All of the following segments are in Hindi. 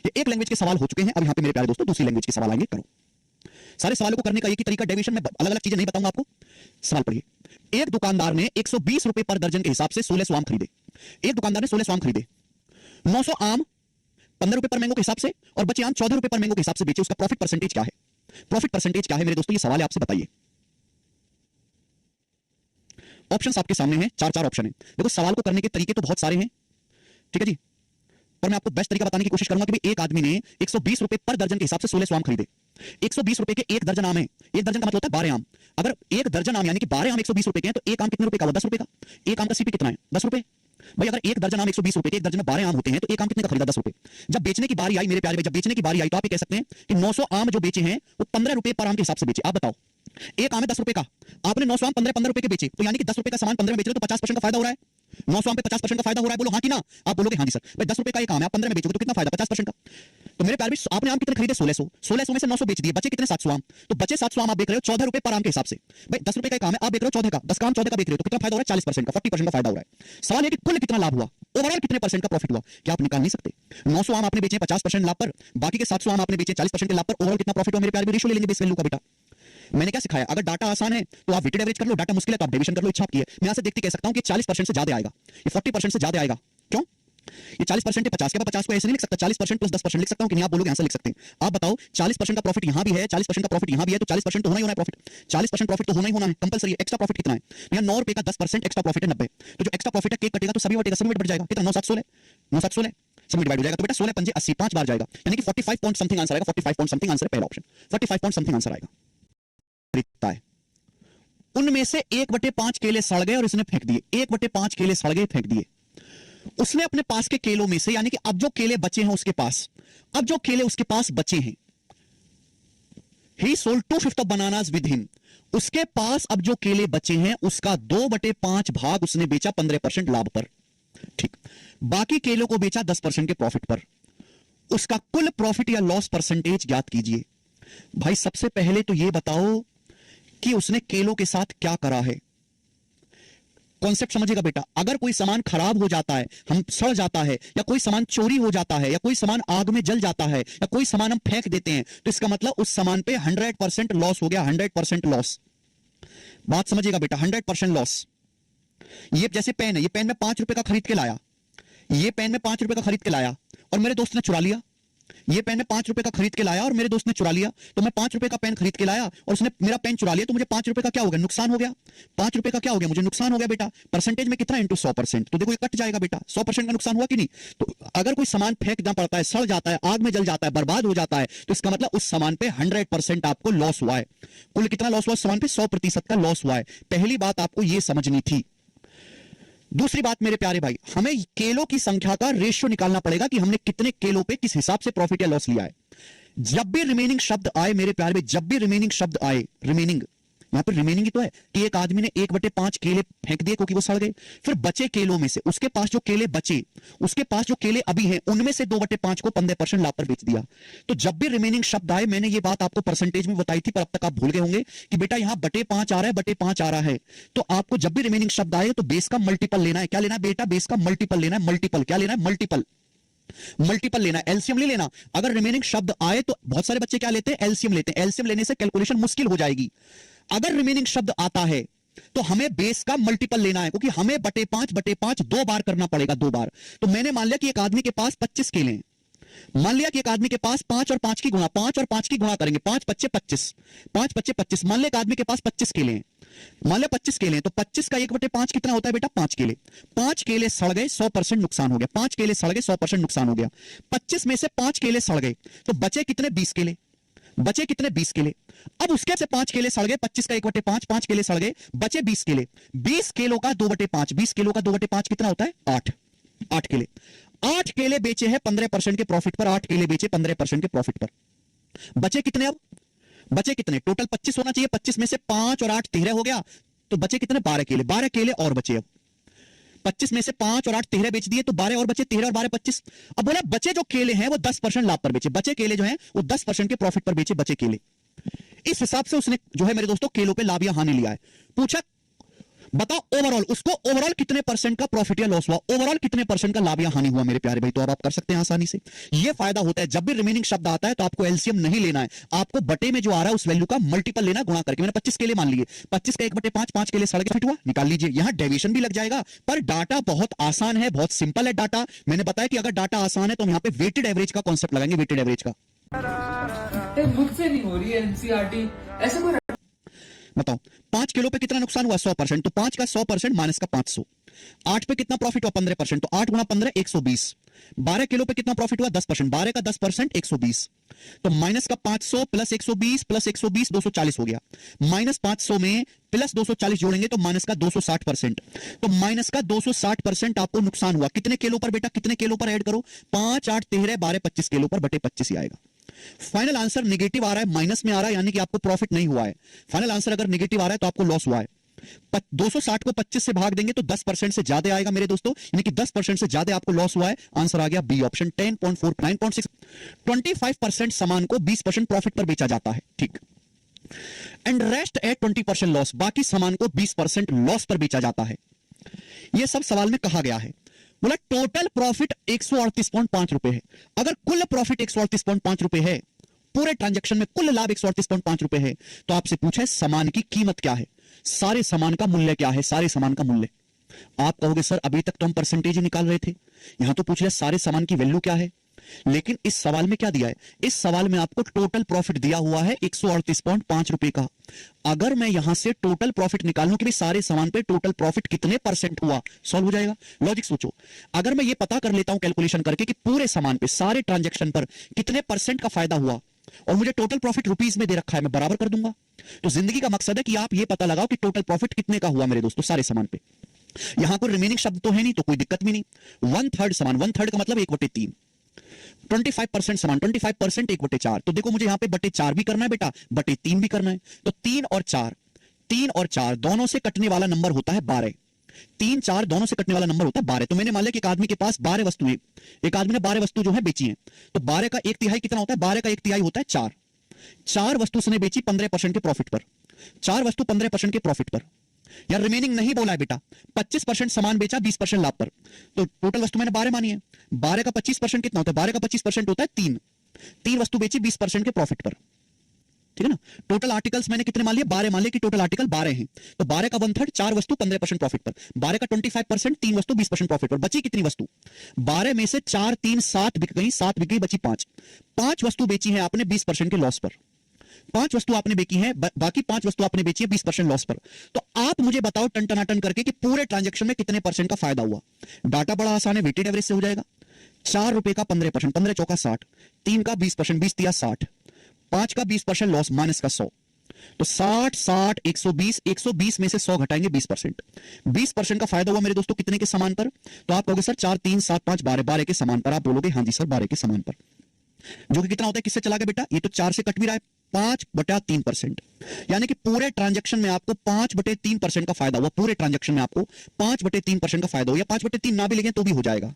ये एक लैंग्वेज के सवाल हो चुके हैं। अब यहां पे मेरे प्यारे दोस्तों दूसरी लैंग्वेज के सवाल आएंगे। करो। सारे सवालों को करने का एक ही तरीका, डेविएशन में अलग अलग चीजें नहीं बताऊंगा आपको। सवाल पढ़िए। एक दुकानदार ने 120 रुपए पर दर्जन के हिसाब से 1600 आम खरीदे। एक दुकानदार ने 1600 आम खरीदे, 900 आम 15 रुपए पर मैंगो के हिसाब से और बचे आम 14 रुपए पर मैंगो के हिसाब से बेचे। उसका प्रॉफिट परसेंटेज क्या है? प्रॉफिट परसेंटेज क्या है मेरे दोस्तों? ये सवाल है, आपसे बताइए। ऑप्शंस आपके सामने हैं, चार ऑप्शन है। देखो सवाल को करने के तरीके तो बहुत सारे हैं, ठीक है जी, पर मैं आपको बेस्ट तरीका बताने की कोशिश करूंगा कि भाई एक आदमी ने 120 रुपए पर दर्जन के हिसाब से 1600 आम खरीदे। 120 रुपए के एक दर्जन आम है। एक दर्जन का मतलब होता है 12 आम। अगर एक दर्जन आम यानी कि 12 आम 120 रुपए के हैं तो एक आम कितने रुपए का हुआ? 10 रुपए का। एक आम का सीपी कितना है? 10 रुपए। भाई अगर एक दर्जन आम 120 रुपए के, एक दर्जन में 12 आम होते हैं तो एक आम कितने का खरीदा? 10 रुपए। जब बेचने की बारी आई मेरे प्यारे भाई, जब बेचने की बारी आई तो आप ये कह सकते हैं कि 900 आम जो बेचे हैं वो 15 रुपए पर आम के हिसाब से बेचे। आप बताओ, एक आम है 10 रुपए का, आपने 900 आम 15 रुपए के बेचे, तो यानी कि 10 रुपए का सामान 15 में बेच रहे हो तो 50% का फायदा हो रहा है। 900 आम पे 50% का फायदा हो रहा है। बोलो हाँ कि ना? आप बोलोगे हाँ जी सर। भाई 10 रुपए का एक आम है, आप 15 में बेचोगे तो कितना फायदा? 50% का। तो मेरे प्यारे भाई आपने आम कितने खरीदे? 1600 में से 900 बेच दिए, बचे कितने? 700 आम। तो बचे 700 आम आप बेच रहे हो 14 रुपए पर आम के हिसाब से। भाई 10 रुपए का एक आम है, आप बेच रहे हो 14 का, 10 का आम 14 का बेच रहे हो तो कितना फायदा हो रहा है? 40% का, 40% का फायदा हो रहा है। सवाल है कि कुल कितना लाभ हुआ, ओवरऑल कितने परसेंट का प्रॉफिट हुआ, क्या आप निकाल नहीं सकते? 900 आम आपने बेचे 50% लाभ पर, बाकी के 700 आम आपने बेचे 40% के लाभ पर, ओवरऑल कितना प्रॉफिट हुआ मेरे प्यारे? रेशियो ले लेंगे बेस वैल्यू का बेटा। मैंने क्या सिखाया? अगर डाटा आसान है तो आप वेटेड एवरेज कर लो, डाटा मुश्किल है तो आप डेविएशन कर लो। इच्छा आपकी है। मैं यहां से देखते कह सकता हूं कि 40% से ज्यादा आएगा, ये 40% से ज्यादा आएगा। क्यों? ये 40% है 50 के, 50 को ऐसे नहीं लिख सकता, 40% प्लस 10% लिख सकता हूं कि नहीं? आप बोलोगे यहां से लिख सकते हैं। आप बताओ 40% का प्रॉफिट यहां भी है, 40% का प्रॉफिट यहां भी है, तो 40% तो होना ही होना है प्रॉफिट। 40% प्रॉफिट तो होना ही होना है, कंपलसरी है। एक्स्ट्रा प्रॉफिट कितना है? यहां 9 रुपए का 10% एक्स्ट्रा प्रॉफिट है 90। तो जो एक्स्ट्रा प्रॉफिट है केक कटेगा तो सभी बटेगा, सभी बढ़ जाएगा। कितना? 9 7 16, 9 7 16 सब डिवाइड हो जाएगा। तो बेटा 16 पंजे 80, 5 बार जाएगा, यानी कि 45 पॉइंट समथिंग आंसर आएगा। 45 पॉइंट समथिंग आंसर, पहला ऑप्शन 45 पॉइंट समथिंग आंसर आएगा। खरीदता है, उनमें से 1/5 केले सड़ गए और इसने फेंक दिए। 1/5 केले सड़ गए, फेंक दिए। उसने अपने पास के केलों में से, यानी कि अब जो केले बचे हैं उसके पास, अब जो केले उसके पास बचे हैं, he sold 2/5 of bananas with him, उसके पास अब जो केले बचे हैं उसका 2/5 भाग उसने बेचा 15% लाभ पर। ठीक, बाकी केलों को बेचा 10% के प्रॉफिट पर। उसका कुल प्रॉफिट या लॉस परसेंटेज ज्ञात कीजिए। भाई सबसे पहले तो यह बताओ कि उसने केलों के साथ क्या करा है। कॉन्सेप्ट समझिएगा बेटा। अगर कोई सामान खराब हो जाता है, हम सड़ जाता है, या कोई सामान चोरी हो जाता है, या कोई सामान आग में जल जाता है, या कोई सामान हम फेंक देते हैं, तो इसका मतलब उस सामान पे 100% लॉस हो गया। 100% लॉस, बात समझिएगा बेटा, 100% लॉस। ये जैसे पेन है, ये पेन में 5 रुपए का खरीद के लाया, ये पेन में 5 रुपए का खरीद के लाया और मेरे दोस्त ने चुरा लिया। ये पेन में 5 रुपए का खरीद के लाया और मेरे दोस्त ने चुरा लिया। तो मैं 5 रुपए का पेन खरीद के लाया और उसने मेरा पेन चुरा लिया, तो मुझे 5 रुपए का क्या हो गया? नुकसान हो गया। 5 रुपए का क्या हो गया? मुझे नुकसान हो गया बेटा। परसेंटेज में कितना? इंटू 100%। तो देखो ये कट जाएगा बेटा, 100% का नुकसान हुआ कि नहीं? तो अगर कोई सामान फेंकना पड़ता है, सड़ जाता है, आग में जल जाता है, बर्बाद हो जाता है, तो इसका मतलब उस सामान पे 100% आपको लॉस हुआ है। कुल कितना लॉस हुआ सामान पे? 100% का लॉस हुआ है। पहली बात आपको यह समझनी थी। दूसरी बात मेरे प्यारे भाई, हमें केलों की संख्या का रेशियो निकालना पड़ेगा कि हमने कितने केलों पे किस हिसाब से प्रॉफिट या लॉस लिया है। जब भी रिमेनिंग शब्द आए मेरे प्यारे भाई, जब भी रिमेनिंग शब्द आए, रिमेनिंग यहां पर रिमेनिंग ही तो है कि एक आदमी ने 1/5 केले फेंक दिए क्योंकि वो सड़ गए। फिर बचे केलों में से उसके पास जो केले बचे, उसके पास जो केले अभी हैं उनमें से 2/5 को 15% लाभ पर बेच दिया। तो जब भी रिमेनिंग शब्द आए, मैंने ये बात आपको परसेंटेज में बताई थी, पर अब तक आप भूल गए होंगे कि बेटा यहां 5 आ रहा है, 5 आ रहा है। तो आपको जब भी रिमेनिंग शब्द आए तो बेस का मल्टीपल लेना है। क्या लेना है बेटा? बेस का मल्टीपल लेना है। मल्टीपल क्या लेना है? मल्टीपल, मल्टीपल लेना है, एलसीएम नहीं लेना। अगर रिमेनिंग शब्द आए तो बहुत सारे बच्चे क्या लेते हैं? एलसीएम लेते हैं। एलसीएम लेने से कैलकुलेशन मुश्किल हो जाएगी। अगर रिमेनिंग शब्द आता है तो हमें बेस का मल्टीपल लेना है, क्योंकि हमें 5/5 2 बार करना पड़ेगा, 2 बार। तो मैंने मान लिया कि एक आदमी के पास 25 केले हैं, मान लिया कि एक आदमी के पास 5 और 5 की गुणा, 5 और 5 की गुणा करेंगे, 5 पच्चे 25, 5 पच्चे 25। मान लिया एक आदमी के पास 25 केले हैं, मान लिया 25 केले हैं, तो 25 का 1/5 कितना होता है बेटा? 5 केले। 5 केले सड़ गए, 100% नुकसान हो गया। 5 केले सड़ गए, 100% नुकसान हो गया। 25 में से 5 केले सड़ गए तो बचे कितने? 20 केले। बचे कितने? 20 केले। अब उसके से 5 केले सड़ गए, 25 का 1/5, 5 केले सड़ गए, बचे 20 केले। 20 केलों का 2/5, 20 केलों का 2/5 कितना होता है? 8। 8 केले। 8 केले बेचे हैं 15% के प्रॉफिट पर, 8 केले बेचे 15% के प्रॉफिट पर। बचे कितने? अब बचे कितने? टोटल 25 होना चाहिए। 25 में से 5 और 8 13 हो गया, तो बचे कितने? 12 केले। 12 केले और बचे। अब 25 में से 5 और 8 13 बेच दिए, तो 12 और बचे, 13 और 12 25। अब बोला बचे जो केले हैं वो 10% लाभ पर बेचे। बचे केले जो हैं वो 10% के प्रॉफिट पर बेचे, बचे केले। इस हिसाब से उसने जो है मेरे दोस्तों केलों पे लाभ या हानि लिया है। पूछा बताओ ओवरऑल उसको ओवरऑल कितने परसेंट का प्रॉफिट या लॉस हुआ, ओवरऑल कितने परसेंट का लाभ या हानि हुआ मेरे प्यारे भाई। तो अब आप कर सकते हैं आसानी से। ये फायदा होता है जब भी रिमेनिंग शब्द आता है तो आपको एलसीएम नहीं लेना है, आपको बटे में जो आ रहा है उस वैल्यू का मल्टीपल लेना, गुणा करके। मैंने 25 के लिए मान लिए, 25 का 1/5, 5 के लिए 5.5 हुआ, निकाल लीजिए। यहां डेविएशन भी लग जाएगा, पर डाटा बहुत आसान है, बहुत सिंपल है डाटा। मैंने बताया कि अगर डाटा आसान है तो हम यहां पे वेटेड एवरेज का कॉन्सेप्ट लगाएंगे, वेटेड एवरेज का। मुझसे नहीं हो रही है एनसीईआरटी ऐसे कोई। बताओ 5 किलो पे कितना नुकसान हुआ, 100%, तो 5 का 100% माइनस का 500। 8 पे कितना प्रॉफिट हुआ, 15%, तो 8 गुना 15 120। 12 किलो पे कितना प्रॉफिट हुआ, 10%, 12 का 10% 120, तो माइनस का 500 प्लस 120 प्लस 120 240 हो गया। माइनस 500 में प्लस 240 जोड़ेंगे तो माइनस का 260%, तो माइनस का 260% आपको नुकसान हुआ। कितने किलो पर बेटा, कितने किलो पर ऐड करो, 5 8 13 12 25 किलो पर, बटे 25 ही आएगा। फाइनल आंसर नेगेटिव आ रहा है, माइनस में आ रहा है, यानी कि आपको प्रॉफिट नहीं हुआ है। फाइनल आंसर अगर नेगेटिव आ रहा है तो आपको लॉस हुआ है। 260 को 25 से भाग देंगे तो 10% से ज्यादा आएगा मेरे दोस्तों, यानी कि 10% से ज्यादा आपको लॉस हुआ है। आंसर आ गया बी ऑप्शन 10.4 9.6। 25% सामान को 20% प्रॉफिट पर बेचा जाता है, ठीक। एंड रेस्ट एट 20% लॉस, बाकी सामान को 20% लॉस पर बेचा जाता है। यह सब सवाल में कहा गया है। बोला टोटल प्रॉफिट 138.5 रुपए है। अगर कुल प्रॉफिट 138.5 रुपए है, पूरे ट्रांजैक्शन में कुल लाभ 138.5 रुपए है, तो आपसे पूछा है सामान की कीमत क्या है, सारे सामान का मूल्य क्या है, सारे सामान का मूल्य। आप कहोगे सर अभी तक तो हम परसेंटेज निकाल रहे थे, यहां तो पूछ रहे सारे सामान की वैल्यू क्या है। लेकिन इस सवाल में क्या दिया है, इस सवाल में आपको टोटल प्रॉफिट दिया हुआ है 138.5 रुपए का। अगर मैं यहां से टोटल प्रॉफिट निकालूं कि भाई सारे सामान पे टोटल प्रॉफिट कितने परसेंट हुआ, सॉल्व हो जाएगा। लॉजिक सोचो, अगर मैं ये पता कर लेता हूं कैलकुलेशन करके कि पूरे सामान पे सारे ट्रांजैक्शन पर कितने परसेंट का फायदा हुआ और मुझे टोटल प्रॉफिट रुपीज में दे रखा है, मैं बराबर कर दूंगा। तो जिंदगी का मकसद है कि आप ये पता लगाओ कि टोटल प्रॉफिट कितने का हुआ मेरे दोस्तों सारे सामान पे। यहां कोई रिमेनिंग शब्द तो है नहीं, तो कोई दिक्कत भी नहीं। 1/3 सामान, 1/3 का मतलब 1/3। 25% सामान, 25% 1/4। तो देखो मुझे यहां पे बटे 4 भी करना है बेटा, बटे 3 भी करना है। तो 3 और 4 दोनों से कटने वाला नंबर होता है 12। 3 4 दोनों से कटने वाला नंबर होता है 12। तो मैंने मान लिया कि एक आदमी के पास 12 वस्तुएं, एक आदमी ने 12 वस्तु जो है बेची है, तो 12 का 1/3 कितना होता है, 12 का 1/3 होता है 4। 4 वस्तु उसने बेची 15% के प्रॉफिट पर, 4 वस्तु 15% के प्रॉफिट पर। यार रिमेनिंग नहीं बोला है बेटा, 25% सामान बेचा 20% लाभ पर, तो टोटल वस्तु मैंने 12 मानी है। 12 का 25% कितना होता है, 12 का 25% होता है 3। 3 वस्तु बेची 20% के प्रॉफिट पर, ठीक है ना। टोटल आर्टिकल्स मैंने कितने मान लिए, 12 मान लिए कि टोटल आर्टिकल 12 हैं, तो 12 का 1/3 4 वस्तु 15% प्रॉफिट पर, 12 का 25% 3 वस्तु 20% प्रॉफिट पर। बची कितनी वस्तु, 12 में से 4 3 7 बिक गई, 7 बिक गई, बची 5 वस्तु बेची है आपने 20% के लॉस पर। 5 वस्तु आपने बेची है, बाकी 5 वस्तु आपने बेची है 20% लॉस पर। तो आप मुझे बताओ टन टनाटन करके कि पूरे ट्रांजैक्शन में कितने परसेंट का फायदा हुआ। डाटा बड़ा आसान है, वेटेड एवरेज से हो जाएगा। 4 रुपए का 15%, 15 चौका 60, 3 का 20%, 20 दिया 60, 5 का 20% लॉस माइनस का 100, तो 60 60 120, 120 में से 100 घटाएंगे 20%। 20% का फायदा हुआ मेरे दोस्तों कितने के सामान पर, तो आप कहोगे सर 4 3 7 5 12, 12 के सामान पर। आप बोलोगे हाँ जी सर 12 के सामान पर, जो कि कितना होता है, किससे चला गया बेटा, ये तो 4 से कट भी रहा है, 5/3%। यानी कि पूरे ट्रांजैक्शन में आपको 5/3% का फायदा हुआ। पूरे ट्रांजैक्शन में आपको 5/3% का फायदा हुआ, या 5/3 ना भी लिखें तो भी हो जाएगा।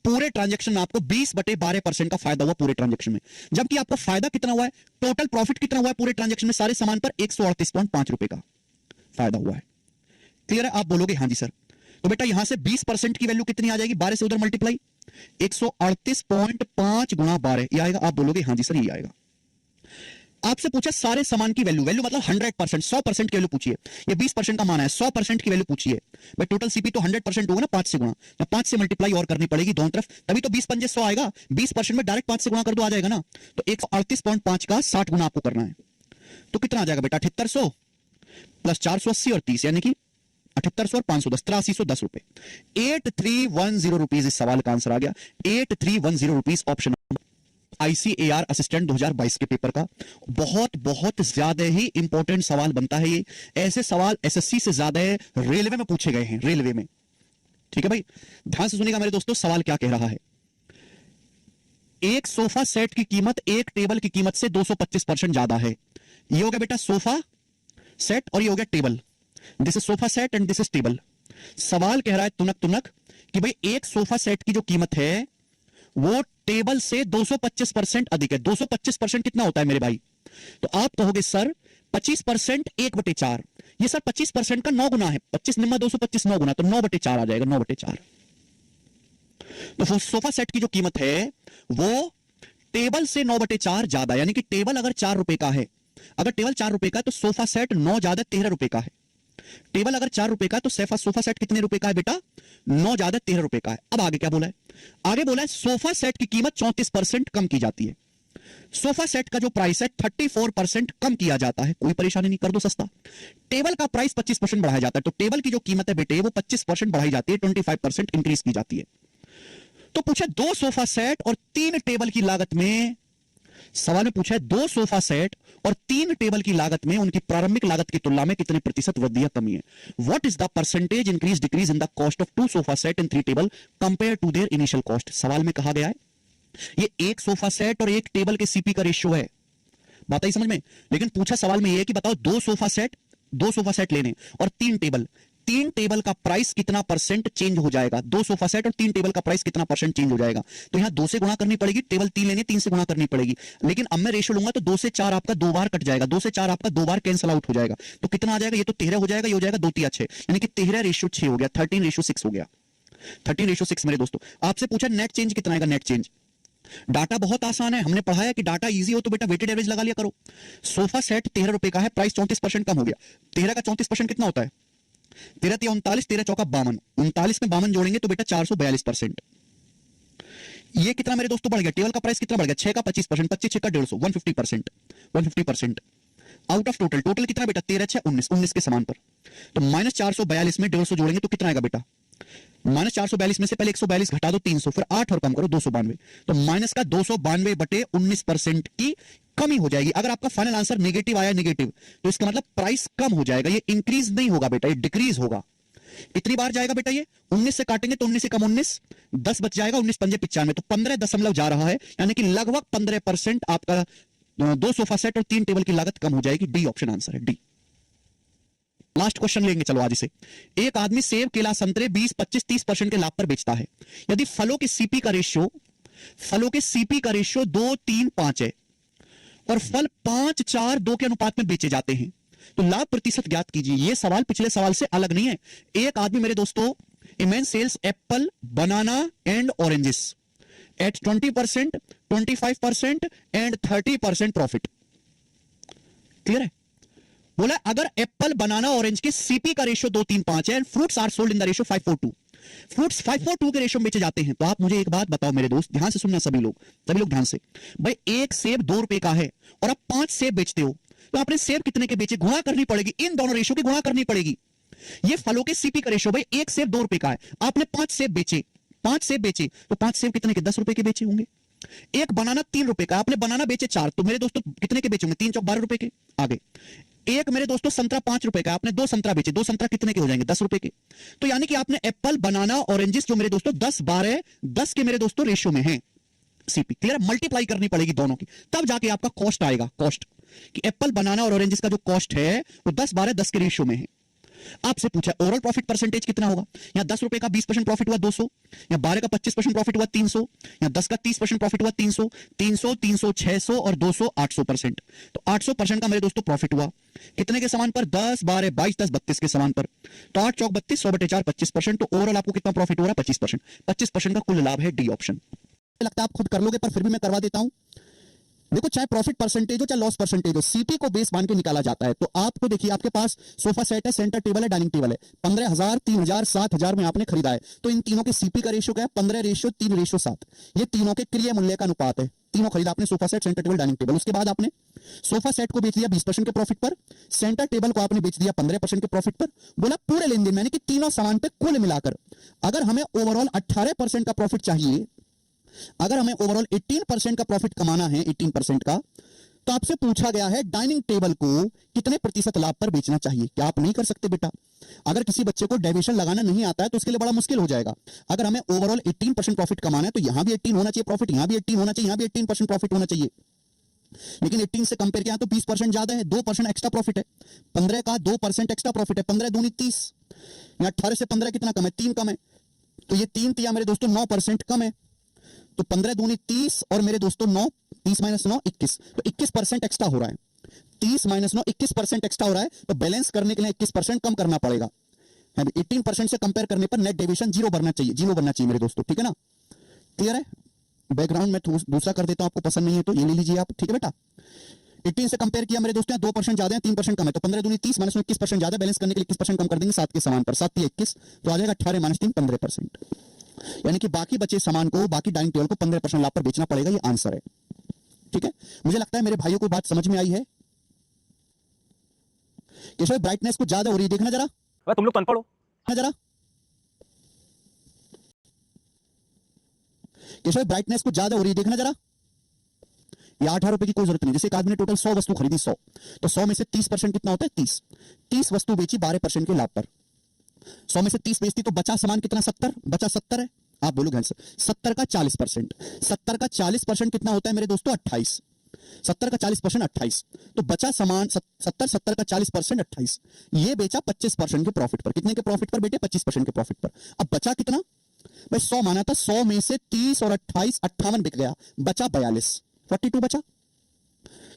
पूरे ट्रांजैक्शन में आपको 20/12% का फायदा हुआ पूरे ट्रांजैक्शन में। जबकि आपको फायदा कितना हुआ है, टोटल प्रॉफिट कितना हुआ है पूरे ट्रांजैक्शन में सारे सामान पर, 138.5 रुपए का फायदा हुआ है। क्लियर है, आप बोलोगे हाँ जी सर। तो बेटा यहां से 20% की वैल्यू कितनी आ जाएगी, 12 से उधर मल्टीप्लाई, 138.5 गुणा 12 ये आएगा। आप बोलोगे हाँ जी सर ये आएगा। आपसे पूछा सारे सामान की वैल्यू, वैल्यू मतलब 100%, 100% की वैल्यू पूछिए। ये 20% का माना है, 100% की वैल्यू पूछिए। भाई टोटल सीपी तो 100% होगा ना, 5 से गुणा, तो 5 से मल्टीप्लाई और करनी पड़ेगी दोनों तरफ, तभी तो 20 पंजे 100 आएगा। 20% में डायरेक्ट 5 से गुणा कर दो आ जाएगा ना। तो 138.5 का 60 गुणा आपको करना है, तो कितना आ जाएगा बेटा, 7800 प्लस 480 और 30, यानी कि 7800 और 510, 8310 रुपए। 8310 रुपीज इस सवाल का आंसर आ गया। 8310 रुपीज ऑप्शन ICAR असिस्टेंट 2022 के पेपर का। बहुत बहुत ज्यादा ही इंपॉर्टेंट सवाल बनता है ये। ऐसे सवाल SSC से ज्यादा है रेलवे में पूछे गए हैं, रेलवे में। ठीक है भाई, ध्यान से सुनिएगा मेरे दोस्तों, सवाल क्या कह रहा है। एक सोफा सेट की कीमत एक टेबल की कीमत से 225% ज्यादा है। ये हो गया बेटा सोफा सेट और ये हो गया table. This is sofa set and this is table. सवाल कह रहा है तुनक तुनक कि भाई एक सोफा सेट की जो कीमत है वो टेबल से 225% अधिक है। 225% कितना होता है मेरे भाई, तो आप कहोगे सर 25% 1/4, ये सर 25% का 9 गुना है, 25 निम्मा 225 9 गुना, तो 9/4 आ जाएगा, 9/4। तो सोफा सेट की जो कीमत है वो टेबल से 9/4 ज्यादा, यानी कि टेबल अगर 4 रुपए का है, अगर टेबल 4 रुपए का है तो सोफा सेट 9 ज्यादा 13 रुपए का है। टेबल अगर 4 रुपए का है तो सोफा सेट कितने रुपए का है बेटा? 9 ज्यादा 13 रुपए का है। अब आगे क्या बोला है? आगे बोला है सोफा सेट की कीमत 34% कम की जाती है। सोफा सेट का जो प्राइस है 34% कम किया जाता है, कोई परेशानी नहीं, कर दो सस्ता। टेबल का प्राइस 25% बढ़ाया जाता है, तो टेबल की जो कीमत है बेटे वो 25% बढ़ाई जाती है, 25% इंक्रीज की जाती है। तो पूछा 2 सोफा सेट और 3 टेबल की लागत में, सवाल में पूछा है 2 सोफा सेट और 3 टेबल की लागत में उनकी प्रारंभिक लागत की तुलना में कितने प्रतिशत वृद्धि या कमी है। What is the percentage increase decrease in the cost of 2 sofa set and 3 table compare to their initial cost. सवाल में कहा गया है ये एक सोफा सेट और एक टेबल के सीपी का रेशियो है, बात आई समझ में। लेकिन पूछा सवाल में ये है कि बताओ 2 सोफा सेट लेने और 3 टेबल का प्राइस कितना परसेंट चेंज हो जाएगा। 2 सोफा सेट और 3 टेबल का प्राइस कितना परसेंट चेंज हो जाएगा। तो यहां 2 से गुणा करनी पड़ेगी, टेबल 3 लेने 3 से गुणा करनी पड़ेगी। लेकिन अब मैं रेशियो लूंगा तो 2 से 4 आपका 2 बार कट जाएगा, 2 से 4 आपका 2 बार कैंसिल आउट हो जाएगा। तो कितना आ जाएगा? ये तो 13 हो जाएगा, ये हो जाएगा 2 3 6, यानी कि 13:6 हो गया, 13:6 हो गया, 13:6 मेरे दोस्तों। आपसे पूछा नेट चेंज कितना आएगा। नेट चेंज डाटा बहुत आसान है, हमने पढ़ाया कि डाटा इजी हो तो बेटा वेटेड एवरेज लगा लिया करो। सोफा सेट 13 रुपए का है, प्राइस 34% कम हो गया। 13 का 34% कितना होता है? 13 3 39, 13 चौका 52, 39 में 52 जोड़ेंगे तो बेटा 442%। ये कितना मेरे दोस्तों बढ़ गया? टेबल का प्राइस कितना बढ़ गया? 6 का 25%, 25 6 का 150, 150%, 150%। आउट ऑफ टोटल कितना बेटा? 13 6 19, 19 के समान पर। तो -442 में 150 जोड़ेंगे तो कितना आएगा बेटा? -442 में से पहले 142 घटा दो 300, फिर 8 और कम करो 292, तो माइनस का 292/19% की कमी हो जाएगी। अगर आपका फाइनल आंसर नेगेटिव आया नेगेटिव, तो इसका मतलब प्राइस कम हो जाएगा, ये इंक्रीज नहीं होगा बेटा, ये डिक्रीज होगा। कितनी बार जाएगा बेटा? ये 19 से काटेंगे तो 19 से कम 19, 10 बच जाएगा, 19 पंजे 95, तो 15 दशमलव जा रहा है, यानी कि लगभग 15% आपका 2 सोफा सेट और 3 टेबल की लागत कम हो जाएगी। डी ऑप्शन आंसर है, डी। लास्ट क्वेश्चन लेंगे चलो आज इसे। एक आदमी सेब केला संतरे 20 25 30% के लाभ पर बेचता है। यदि फलों के सीपी का रेशियो 2 3 5 है और फल 5 4 2 के अनुपात में बेचे जाते हैं, तो लाभ प्रतिशत ज्ञात कीजिए। यह सवाल पिछले सवाल से अलग नहीं है। एक आदमी मेरे दोस्तों a man sells apple banana and oranges at 20%, 25% and 30% profit. Clear है? बोला अगर एप्पल बनाना ऑरेंज के सीपी का रेशियो 2 3 5 है and fruits are sold in the ratio 5:4:2, fruits 5:4:2 के रेशियो में बेचे जाते हैं, तो आप मुझे एक बात बताओ मेरे दोस्त, ध्यान से सुनना सभी लोग ध्यान से। भाई एक सेब 2 रुपए का है और आप 5 सेब बेचते हो, तो आपने सेब कितने के बेचे? गुणा करनी पड़ेगी, इन दोनों रेशियो की गुणा करनी पड़ेगी। ये फलों के सीपी का रेशियो, भाई एक सेब 2 रुपए का है, आपने 5 सेब बेचे, तो 5 सेब कितने के? 10 रुपए के बेचे होंगे। एक बनाना 3 रुपए का, आपने बनाना बेचे 4, तो मेरे दोस्तों कितने के बेचे होंगे? 3 चौक 12 रुपए के। आगे एक मेरे दोस्तों संतरा 5 रुपए का, आपने 2 संतरा बेचे, 2 संतरा कितने के हो जाएंगे? 10 रुपए के। तो यानी कि आपने एप्पल बनाना ऑरेंजेस जो मेरे दोस्तों 10 12 10 के मेरे दोस्तों रेशियो में है सीपी। क्लियर? मल्टीप्लाई करनी पड़ेगी दोनों की, तब जाके आपका कॉस्ट आएगा। कॉस्ट कि एप्पल बनाना और ऑरेंजेस का जो कॉस्ट है वो 10 12 10 के रेशियो में है। आपसे पूछा ओवरऑल प्रॉफिट परसेंटेज कितना होगा? यहाँ 10 रुपए का 20% प्रॉफिट हुआ 200, यहाँ 12 का 25% प्रॉफिट हुआ 300, यहाँ 10 का 30% प्रॉफिट हुआ 300, 300 300 600 और 200 800%। तो 800% का मेरे दोस्तों प्रॉफिट हुआ कितने के समान पर? 10 12 22 10 32 के समान पर। तो 8 चौक 32, 100/4 25%। तो ओवरऑल आपको कितना प्रॉफिट हो रहा है? 25%। 25% का कुल लाभ है, डी ऑप्शन। लगता है आप खुद कर लोगे, पर फिर भी मैं करवा देता हूं। देखो चाहे प्रॉफिट परसेंटेज हो चाहे लॉस परसेंटेज हो, सीपी को बेस मान के निकाला जाता है। तो आपको देखिए आपके पास सोफा सेट है, सेंटर टेबल है, डाइनिंग टेबल है, 15,000 3,000 7,000 में आपने खरीदा है, तो इन तीनों के सीपी का रेशियो क्या है? 15:3:7। ये तीनों के क्रय मूल्य का अनुपात है। तीनों खरीदा आपने, sofa set, centre table, dining table. उसके बाद आपने सोफा सेट को बेच दिया 20% के प्रॉफिट पर, सेंटर टेबल को आपने बेच दिया 15% के प्रॉफिट पर। बोला पूरे लेन देन यानी कि तीनों सामान पे कुल मिलाकर अगर हमें ओवरऑल 18% का प्रॉफिट चाहिए, अगर हमें ओवरऑल 18% का प्रॉफिट कमाना है, 18% का, तो आपसे पूछा गया है डाइनिंग टेबल को कितने प्रतिशत लाभ पर बेचना चाहिए। क्या आप नहीं कर सकते बेटा? अगर किसी बच्चे को डेविएशन लगाना नहीं आता है तो उसके लिए बड़ा मुश्किल हो जाएगा। अगर हमें ओवरऑल 18% प्रॉफिट कमाना है तो यहां भी 18 होना चाहिए प्रॉफिट, यहां भी 18 होना चाहिए, यहां भी 18% प्रॉफिट होना चाहिए। लेकिन 18 से कंपेयर किया तो 20% ज्यादा है, 2% एक्स्ट्रा प्रॉफिट है। 15 का 2% एक्स्ट्रा प्रॉफिट है, 15 दूनी 30। 18 से 15 कितना कम है? 3 कम है। तो ये 3 तिया मेरे दोस्तों 9% कम है। तो 15 दूनी 30 और मेरे दोस्तों 9, 30 - 9 21, तो 21% एक्स्ट्रा हो रहा है। 30 माइनस 9 21% एक्स्ट्रा हो रहा है, तो बैलेंस करने के लिए 21% कम करना पड़ेगा। 18% से कंपेयर करने पर नेट डेविएशन जीरो बनना चाहिए, जीरो बनना चाहिए मेरे दोस्तों, ठीक है ना? क्लियर है? बैकग्राउंड में दूसरा कर देता हूं, आपको पसंद नहीं है तो ये ले लीजिए आप, ठीक है बेटा? 18 से कंपेयर किया मेरे दोस्तों, 2% ज्यादा है, 3% कम है, तो 15 दूनी 30 माइनस 21% ज्यादा, बैलेंस करने के लिए 21% कम कर देंगे 7 के समान पर, 7 21, तो आ जाएगा 18 माइनस 3 15%। यानी कि बाकी बचे सामान को, बाकी डाइनिंग टेबल को 15% लाभ पर बेचना पड़ेगा, ये आंसर है, ठीक है? मुझे लगता है मेरे भाइयों को बात समझ में आई है। केशव ब्राइटनेस को ज्यादा हो रही है, देखना जरा, तुम लोग अनपढ़ हो जरा केशव ब्राइटनेस को ज्यादा हो रही है, देखना जरा। ये 18 रुपए की कोई जरूरत नहीं। जैसे एक आदमी ने टोटल 100 वस्तु खरीदी, 100, तो 100 में से 30% कितना होता है? 30 वस्तु बेची 12% के लाभ पर, 100 में से 30 बेचती तो बचा सामान कितना? 70, बचा 70 है। आप बोलोगे आंसर 70 का 40%, 70 का 40% कितना होता है मेरे दोस्तों? 28, 70 का 40% 28, तो बचा सामान 70 का 40% 28, ये बेचा 25% के प्रॉफिट पर। कितने के प्रॉफिट पर बेटे? 25% के प्रॉफिट पर। अब बचा कितना भाई? 100 माना था, 100 में से 30 और 28 58 बिक गया, बचा 42, 42 बचा।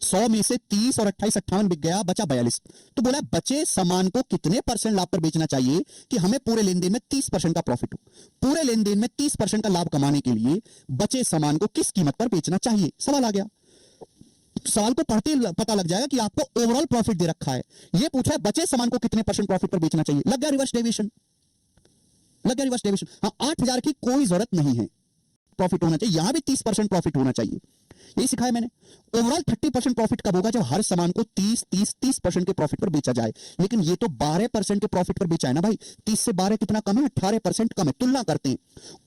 100 में से 30 और 28 58 बिक गया, बचा 42, तो बोला बचे सामान को कितने परसेंट लाभ पर बेचना चाहिए कि हमें पूरे लेन देन में 30% का प्रॉफिट हो? पूरे लेन देन में 30% का लाभ कमाने के लिए बचे सामान को किस कीमत पर बेचना चाहिए? सवाल आ गया। सवाल को पढ़ते ही पता लग जाएगा कि आपको ओवरऑल प्रॉफिट दे रखा है, ये पूछा है बचे सामान को कितने परसेंट प्रॉफिट पर बेचना चाहिए। लग गया रिवर्स डेविएशन, लग गया रिवर्स डेविएशन। हाँ, 8000 की कोई जरूरत नहीं है, प्रॉफिट होना चाहिए, यहां भी 30% प्रॉफिट होना चाहिए, यही सिखाया मैंने। ओवरऑल 30% प्रॉफिट कब होगा? जब हर सामान को 30% के प्रॉफिट पर बेचा जाए। लेकिन ये तो 12% के प्रॉफिट पर बेचा है ना भाई। 30 से 12 कितना कम है? 18% कम है। तुलना करते हैं,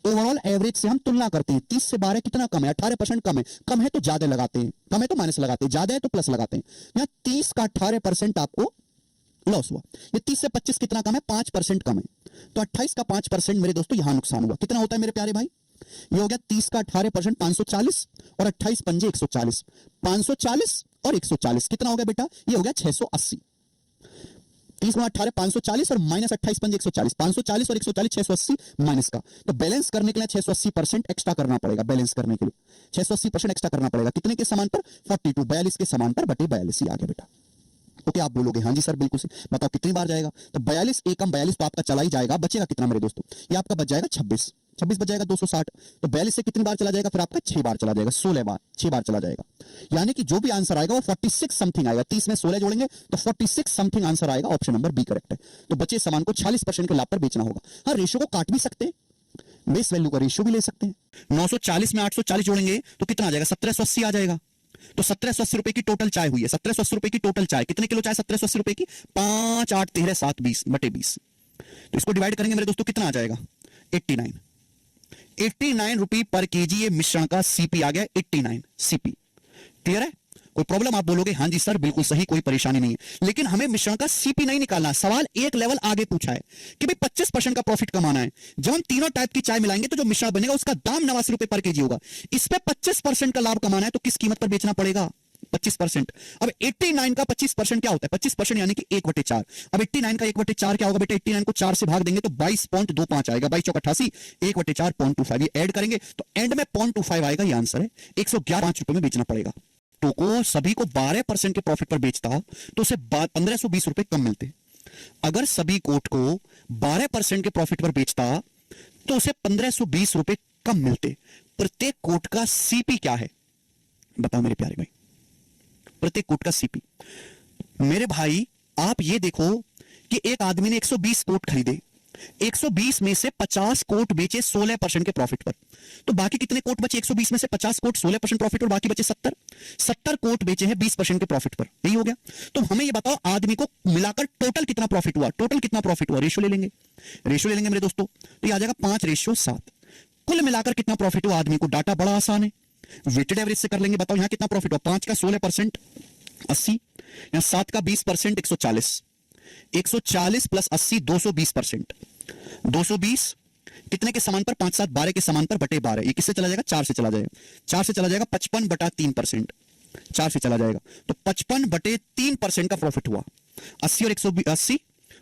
ओवरऑल एवरेज से हम तुलना करते हैं, 30 से 12 कितना कम है? 18% कम है। कम है तो ज्यादा लगाते हैं, कम है तो माइनस लगाते हैं, ज्यादा है तो प्लस लगाते हैं। यहाँ 30 का 18% आपको लॉस हुआ। ये 30 से 25 कितना कम है? 5% कम है। तो 28 का 5% मेरे दोस्तों यहां नुकसान हुआ। कितना होता है मेरे प्यारे भाई? ये हो गया 30 का 18% 540 और 28 पंजे 140, 540 और 140 कितना हो गया बेटा? ये हो गया 680। 30 गुणा 18 540 और माइनस 28 पंजे 140, 540 और 140 680 माइनस का। तो बैलेंस करने के लिए 680% एक्स्ट्रा करना पड़ेगा। बैलेंस करने के लिए 680% एक्स्ट्रा करना पड़ेगा। कितने के समान पर? 42, 42 के समान पर बटे 42 ही आ गया बेटा। तो क्या आप बोलोगे हाँ जी सर बिल्कुल से? बताओ कितनी बार जाएगा? तो 42 एकम 42 तो आपका चला ही जाएगा, बचेगा कितना मेरे दोस्तों? ये आपका बच जाएगा 26, 26 बच जाएगा 260। तो 42 से कितनी बार चला जाएगा? फिर आपका 6 बार चला जाएगा, 16 बार, 6 बार चला जाएगा। यानी कि जो भी आंसर आएगा वो 46 समथिंग आएगा। 30 में 16 जोड़ेंगे तो 46 समथिंग आंसर आएगा। ऑप्शन नंबर बी करेक्ट है। तो बचे सामान को 46% के लाभ पर बेचना होगा। हाँ, रेशो को काट भी सकते हैं, बेस वैल्यू का रेशियो भी ले सकते हैं। 940 में 840 जोड़ेंगे तो कितना आ जाएगा? 1780 आ जाएगा। तो 1780 रुपए की टोटल चाय हुई है। 1780 रुपए की टोटल चाय, कितने किलो चाय? 1780 रुपए की, 5 8 13 7 20 बटे 20। तो इसको डिवाइड करेंगे मेरे दोस्तों, कितना आ जाएगा? 89 रुपए पर केजी। ये मिश्रण का सीपी आ गया 89 सीपी। क्लियर है? कोई प्रॉब्लम? आप बोलोगे हाँ जी सर बिल्कुल सही, कोई परेशानी नहीं है। लेकिन हमें मिश्रण का सीपी नहीं निकालना। सवाल एक लेवल आगे पूछा है कि भाई 25% का प्रॉफिट कमाना है। जब हम तीनों टाइप की चाय मिलाएंगे तो जो मिश्रण बनेगा उसका दाम 89 रुपए पर केजी होगा। इस पे 25% का लाभ कमाना है तो किस कीमत पर बेचना पड़ेगा? 25%। अब 89 का 25% क्या होता है? 25% यानी कि 1/4। अब 89 का 1/4 क्या होगा बेटा? 89 को 4 से भाग देंगे तो 22.25 आएगा। 22 चौक 88, 1/4 0.25। ये ऐड करेंगे तो एंड में 0.25 आएगा। ये आंसर है। 111 रुपए में बेचना पड़ेगा। तो को सभी को 12% के प्रॉफिट पर बेचता तो उसे 1520 रुपए कम मिलते। अगर सभी कोट को 12% के प्रॉफिट पर बेचता तो उसे 1520 रुपए कम मिलते। प्रत्येक कोट का सीपी क्या है बताओ मेरे प्यारे भाई? प्रत्येक कोट का सीपी मेरे भाई आप ये देखो कि एक आदमी ने 120 कोट खरीदे, 120 में से 50 कोट बेचे 16% के प्रॉफिट पर। तो बाकी कितने कोट बचे? 120 में से 50 कोट 16% प्रॉफिट और बाकी बचे 70 कोट बेचे हैं 20% के प्रॉफिट पर। यही हो गया। तो हमें ये बताओ आदमी को मिलाकर टोटल कितना प्रॉफिट हुआ? टोटल कितना प्रॉफिट हुआ? रेशियो ले लेंगे, रेशियो ले लेंगे मेरे दोस्तों। तो ये आ जाएगा 5:7। कुल मिलाकर कितना प्रॉफिट हुआ आदमी को? डाटा बड़ा आसान है, वेटेड एवरेज से कर लेंगे। बताओ यहां कितना प्रॉफिट हुआ? 5 का 16% 80, यहां 7 का 20% 140, 140 प्लस 80 220%। 220 कितने के समान पर? 5 7 12 के समान पर बटे 12। ये किससे चला जाएगा? 4 से चला जाएगा। 4 से चला जाएगा 55/3%। 4 से चला जाएगा तो 55/3% का प्रॉफिट हुआ। 80 और 180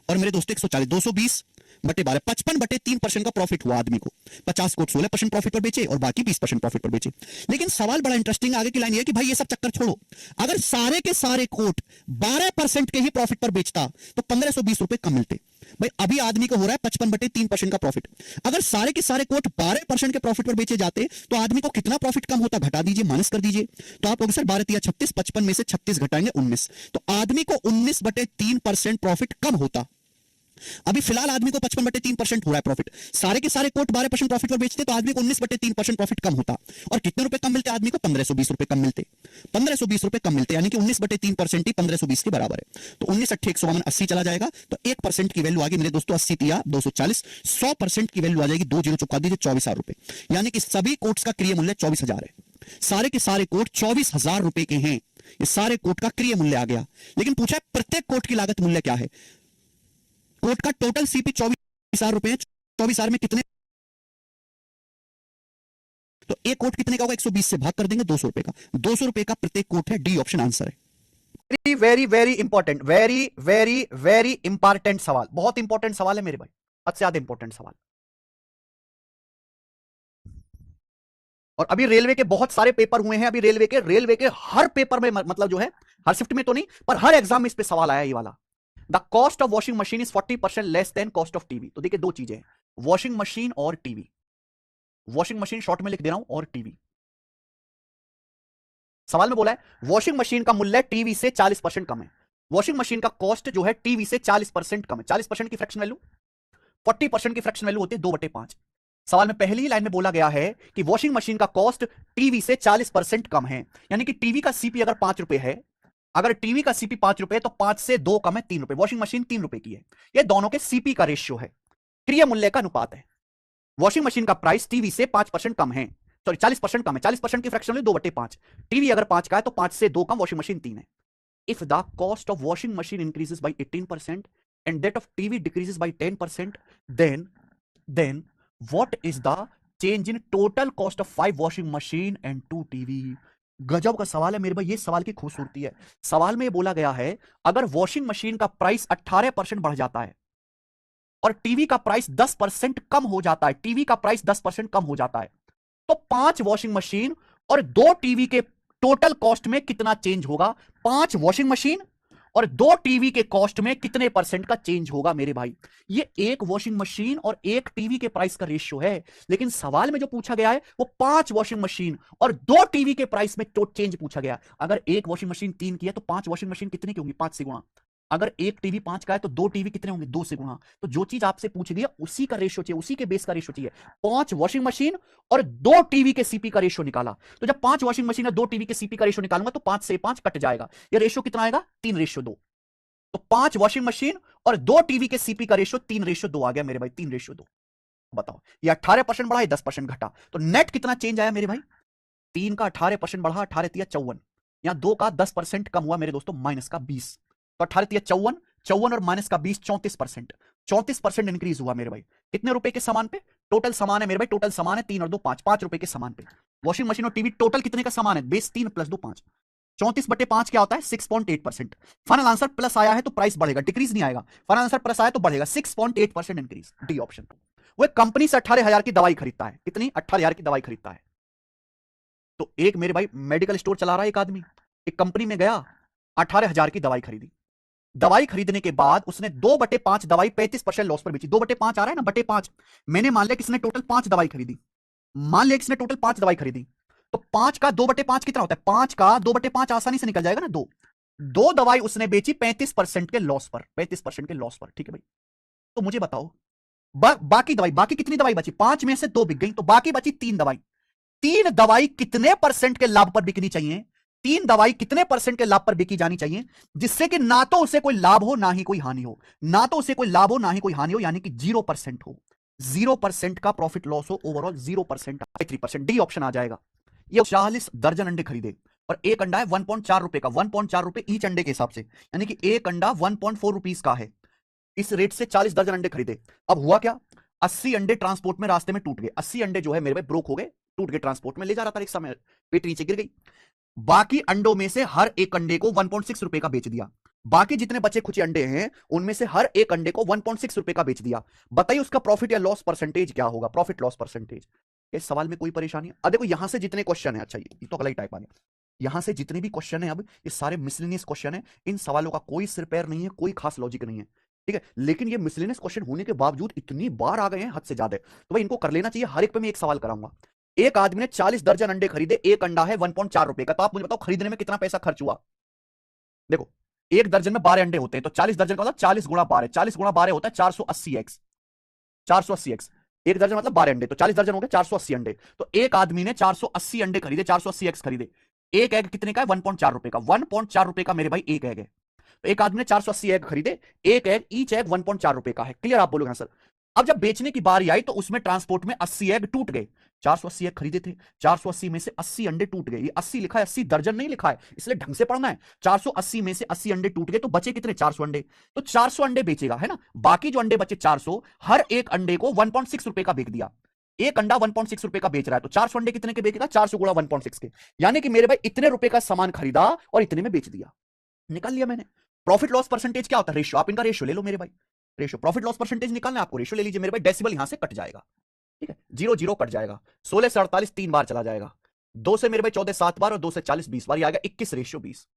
और मेरे दोस्तों 140, 220 बटे 12, 55/3% का प्रॉफिट हुआ आदमी को। 50 कोट 16% प्रॉफिट पर बेचे और बाकी 20% प्रॉफिट पर बेचे। लेकिन सवाल बड़ा इंटरेस्टिंग आगे की लाइन ये है कि भाई ये सब चक्कर छोड़ो, अगर सारे के सारे कोट 12% के ही प्रॉफिट पर बेचता तो 1520 रुपए कम मिलते। भाई अभी आदमी को हो रहा है 55/3% का प्रॉफिट, अगर सारे के सारे कोट 12% के प्रॉफिट पर बेचे जाते तो आदमी को कितना प्रॉफिट कम होता, घटा दीजिए, माइनस कर दीजिए। तो आप लोग सर 12 या 36, 55 में से 36 घटाएंगे 19, तो आदमी को 19/3% प्रॉफिट कम होता। अभी फिलहाल आदमी को 55/3% हो रहा है प्रॉफिट, सारे के सारे कोट 12% प्रॉफिट पर बेचते तो आदमी को 19/3% प्रॉफिट कम होता। और कितने रुपए कम मिलते आदमी को? 1520 रुपए कम मिलते। 1520 रुपए कम मिलते, यानी कि 19/3% ही 1520 के बराबर है। तो 19 8 152 80 चला जाएगा, तो 1% की वैल्यू आ गई मेरे दोस्तों 80 तिया 240। 100% की वैल्यू आ जाएगी, 2 जीरो चुका दीजिए, 24,000 रुपए। यानी कि सभी कोट्स का क्रिय मूल्य 24,000 है। सारे के सारे कोट 24,000 रुपए के हैं, ये सारे कोट का क्रिय मूल्य आ गया। लेकिन पूछा है प्रत्येक कोट की लागत मूल्य क्या है। कोट का टोटल सीपी 24,000 रुपए है, 24,000 में कितने, तो एक कोट कितने का होगा? 120 से भाग कर देंगे 200 रुपए का, 200 रुपए का प्रत्येक कोट है। डी ऑप्शन आंसर है। Very very very important, very very very important सवाल, बहुत इंपॉर्टेंट सवाल है मेरे भाई, हद से ज्यादा इंपॉर्टेंट सवाल। और अभी रेलवे के बहुत सारे पेपर हुए हैं, अभी रेलवे के हर पेपर में, मतलब जो है हर शिफ्ट में तो नहीं पर हर एग्जाम में इस पे सवाल आया ये वाला। The cost of washing machine is 40% less than cost of TV. तो देखिए दो चीजें हैं, वॉशिंग मशीन और टीवी। वॉशिंग मशीन शॉर्ट में लिख दे रहा हूं, और टीवी। सवाल में बोला है वॉशिंग मशीन का मूल्य टीवी से 40% कम है। वॉशिंग मशीन का कॉस्ट जो है टीवी से 40% कम है। 40% की फ्रैक्शन वैल्यू, 40% की फ्रैक्शन वैल्यू होती है 2/5। सवाल में पहली ही लाइन में बोला गया है कि वॉशिंग मशीन का कॉस्ट टीवी से 40% कम है, यानी कि टीवी का सीपी अगर 5 रुपए है, अगर टीवी का सीपी 5 रुपए तो 5 से 2 कम है 3 रुपए। वॉशिंग मशीन 3 रुपए की है। ये दोनों के सीपी का रेशियो है, क्रिय मूल्य का अनुपात है। वॉशिंग मशीन का प्राइस टीवी से 5% कम है, सॉरी 40% कम है। 40% की फ्रैक्शन 2/5। टीवी अगर 5 का है तो 5 से 2 कम, वॉशिंग मशीन 3 है। If the cost of washing machine increases by 18% and that of TV decreases by 10%, then what is the change in total cost of 5 washing machine and 2 TV. गजब का सवाल है मेरे भाई, ये सवाल की खूबसूरती है। सवाल में बोला गया है अगर वॉशिंग मशीन का प्राइस 18% बढ़ जाता है और टीवी का प्राइस 10% कम हो जाता है, टीवी का प्राइस 10% कम हो जाता है, तो 5 वॉशिंग मशीन और 2 टीवी के टोटल कॉस्ट में कितना चेंज होगा। 5 वॉशिंग मशीन और 2 टीवी के कॉस्ट में कितने परसेंट का चेंज होगा मेरे भाई। ये एक वॉशिंग मशीन और एक टीवी के प्राइस का रेशियो है, लेकिन सवाल में जो पूछा गया है वो 5 वॉशिंग मशीन और 2 टीवी के प्राइस में चेंज पूछा गया। अगर एक वॉशिंग मशीन 3 की है तो 5 वॉशिंग मशीन कितने की होंगी? 5 से गुणा। अगर एक टीवी 5 का है तो 2 टीवी कितने होंगे? 2 से गुणा। तो जो चीज आपसे पूछ गई है उसी का रेशियो चाहिए, उसी के बेस का रेशियो चाहिए। 5 वॉशिंग मशीन और 2 टीवी के सीपी का रेशियो निकाला, तो जब 5 वॉशिंग मशीन और 2 टीवी के सीपी का रेशियो निकालूंगा तो 5 से 5 कट जाएगा। ये रेशियो कितना आएगा? 3:2। तो 5 वॉशिंग मशीन और 2 टीवी के सीपी का रेशियो 3:2 आ गया मेरे भाई, 3:2। बताओ ये 18% बढ़ा, 10% घटा, तो नेट कितना चेंज आया मेरे भाई? 3 का 18% बढ़ा, 18 तिया 54। यहां 2 का 10% कम हुआ मेरे दोस्तों, माइनस का 20। तो 18 तिया 54, 54 और माइनस का 20, 34%। 34% इंक्रीज हुआ मेरे भाई। कितने रुपए के सामान पे? टोटल सामान है मेरे भाई, टोटल सामान है 3 और 2 5, 5 रुपए के सामान पे। वॉशिंग मशीन और टीवी टोटल कितने का सामान है? Base 3 plus 2 5। 34/5 क्या होता है? 6.8%। फाइनल आंसर प्लस आया है तो प्राइस बढ़ेगा, डिक्रीज नहीं आएगा। फाइनल आंसर प्लस आया तो बढ़ेगा, 6.8% इंक्रीज। D option. वो कंपनी से 18,000 की दवाई खरीदता है। कितनी? 18,000 की दवाई खरीदता है। तो एक मेरे भाई मेडिकल स्टोर चला रहा है एक आदमी, एक कंपनी में गया, 18,000 की दवाई खरीदी। दवाई खरीदने के बाद उसने 2/5 दवाई 35% लॉस पर बेची। 2/5 आ रहा है ना, बटे 5। मैंने मान लिया किसने टोटल 5 दवाई खरीदी, मान लिया किसने टोटल 5 दवाई खरीदी, तो 5 का 2/5 कितना होता है? 5 का 2/5 आसानी से निकल जाएगा ना, 2 दवाई उसने बेची 35% के लॉस पर, 35% के लॉस पर। ठीक है भाई, तो मुझे बताओ बाकी दवाई, बाकी कितनी दवाई बची? 5 में से 2 बिक गई, तो बाकी बची 3 दवाई। 3 दवाई कितने परसेंट के लाभ पर बिकनी चाहिए? 3 दवाई कितने परसेंट के लाभ पर बिकी जानी चाहिए जिससे कि ना तो उसे कोई लाभ हो ना ही कोई हानि हो, ना तो उसे कोई लाभ हो ना ही कोई हानि हो, यानी कि 0% हो, 0% का प्रॉफिट लॉस हो, ओवरऑल 0%, 3%। डी ऑप्शन आ जाएगा। ये 40 दर्जन अंडे खरीदे और एक अंडा है 1.4 रुपए का, 1.4 रुपए ईच अंडे के हिसाब से, यानी कि एक अंडा 1.4 रुपीस का है। इस रेट से 40 दर्जन अंडे खरीदे। अब हुआ क्या? 80 अंडे ट्रांसपोर्ट में रास्ते में टूट गए। 80 अंडे जो है मेरे भाई ब्रोक हो गए, टूट गए ट्रांसपोर्ट में, ले जा रहा था रिक्शा में, पेट नीचे गिर गई। बाकी अंडों में से हर एक अंडे को 1.6 रुपए का बेच दिया। बाकी जितने बचे खुचे अंडे हैं उनमें से हर एक अंडे को 1.6 रुपए का बेच दिया। बताइए उसका प्रॉफिट या लॉस परसेंटेज क्या होगा, प्रॉफिट लॉस परसेंटेज। इस सवाल में कोई परेशानी है? अब देखो यहां से जितने क्वेश्चन है, अच्छा ये तो अगला ही टाइप आ गया। यहां से जितने भी क्वेश्चन है, अब ये सारे मिसलेनियस क्वेश्चन है, इन सवालों का कोई सिर पैर नहीं है, कोई खास लॉजिक नहीं है, ठीक है। लेकिन ये मिसलेनियस क्वेश्चन होने के बावजूद इतनी बार आ गए हैं, हद से ज्यादा, तो भाई इनको कर लेना चाहिए। हर एक पे मैं एक सवाल कराऊंगा। एक आदमी ने 40 दर्जन अंडे खरीदे, एक अंडा है 1.4 रुपए का, तो आप मुझे बताओ खरीदने में कितना पैसा खर्च हुआ। देखो एक दर्जन में 12 अंडे होते हैं, तो 40 दर्जन का मतलब 40 गुणा 12, 40 गुणा 12 होता है 480x, 480x। एक दर्जन मतलब 12 अंडे, तो 40 दर्जन हो गए 480 अंडे। तो एक आदमी ने 480 अंडे खरीदे, 480x खरीदे। एक एग कितने का है? 1.4 रुपए का। 1.4 रुपए का मेरे भाई एक एग है। तो एक आदमी ने 480 एग खरीदे, एक एग ईच एग 1.4 रुपए का है। क्लियर? आप बोलोगे हाँ सर। अब जब बेचने की बारी आई तो उसमें ट्रांसपोर्ट में 80 एग टूट गए। 480 एग खरीदे थे, 480 में से 80 अंडे टूट गए। ये 80 लिखा है, 80 दर्जन नहीं लिखा है, इसलिए ढंग से पढ़ना है। 480 में से 80 अंडे टूट गए, तो बचे कितने? 400 अंडे। तो 400 अंडे बेचेगा, है ना। बाकी जो अंडे बचे 400, हर एक अंडे को 1.6 रुपए का बेच दिया। एक अंडा 1.6 रुपए का बेच रहा है, तो 400 अंडे कितने के बेचेगा? 400 गुणा 1.6 के। यानी कि मेरे भाई इतने रुपए का सामान खरीदा और इतने में बेच दिया। निकाल लिया मैंने। प्रॉफिट लॉस परसेंटेज क्या होता है? रेशियो। आप इनका रेशियो ले लो मेरे भाई, रेशियो। प्रॉफिट लॉस परसेंटेज निकालना है आपको, रेशियो ले लीजिए मेरे भाई। डेसिमल यहां से कट जाएगा, ठीक है, 0 0 कट जाएगा। 16 से 48 3 बार चला जाएगा। 2 से मेरे भाई 14 7 बार, और 2 से 40 20 बार। ये आएगा 21 रेशियो 20।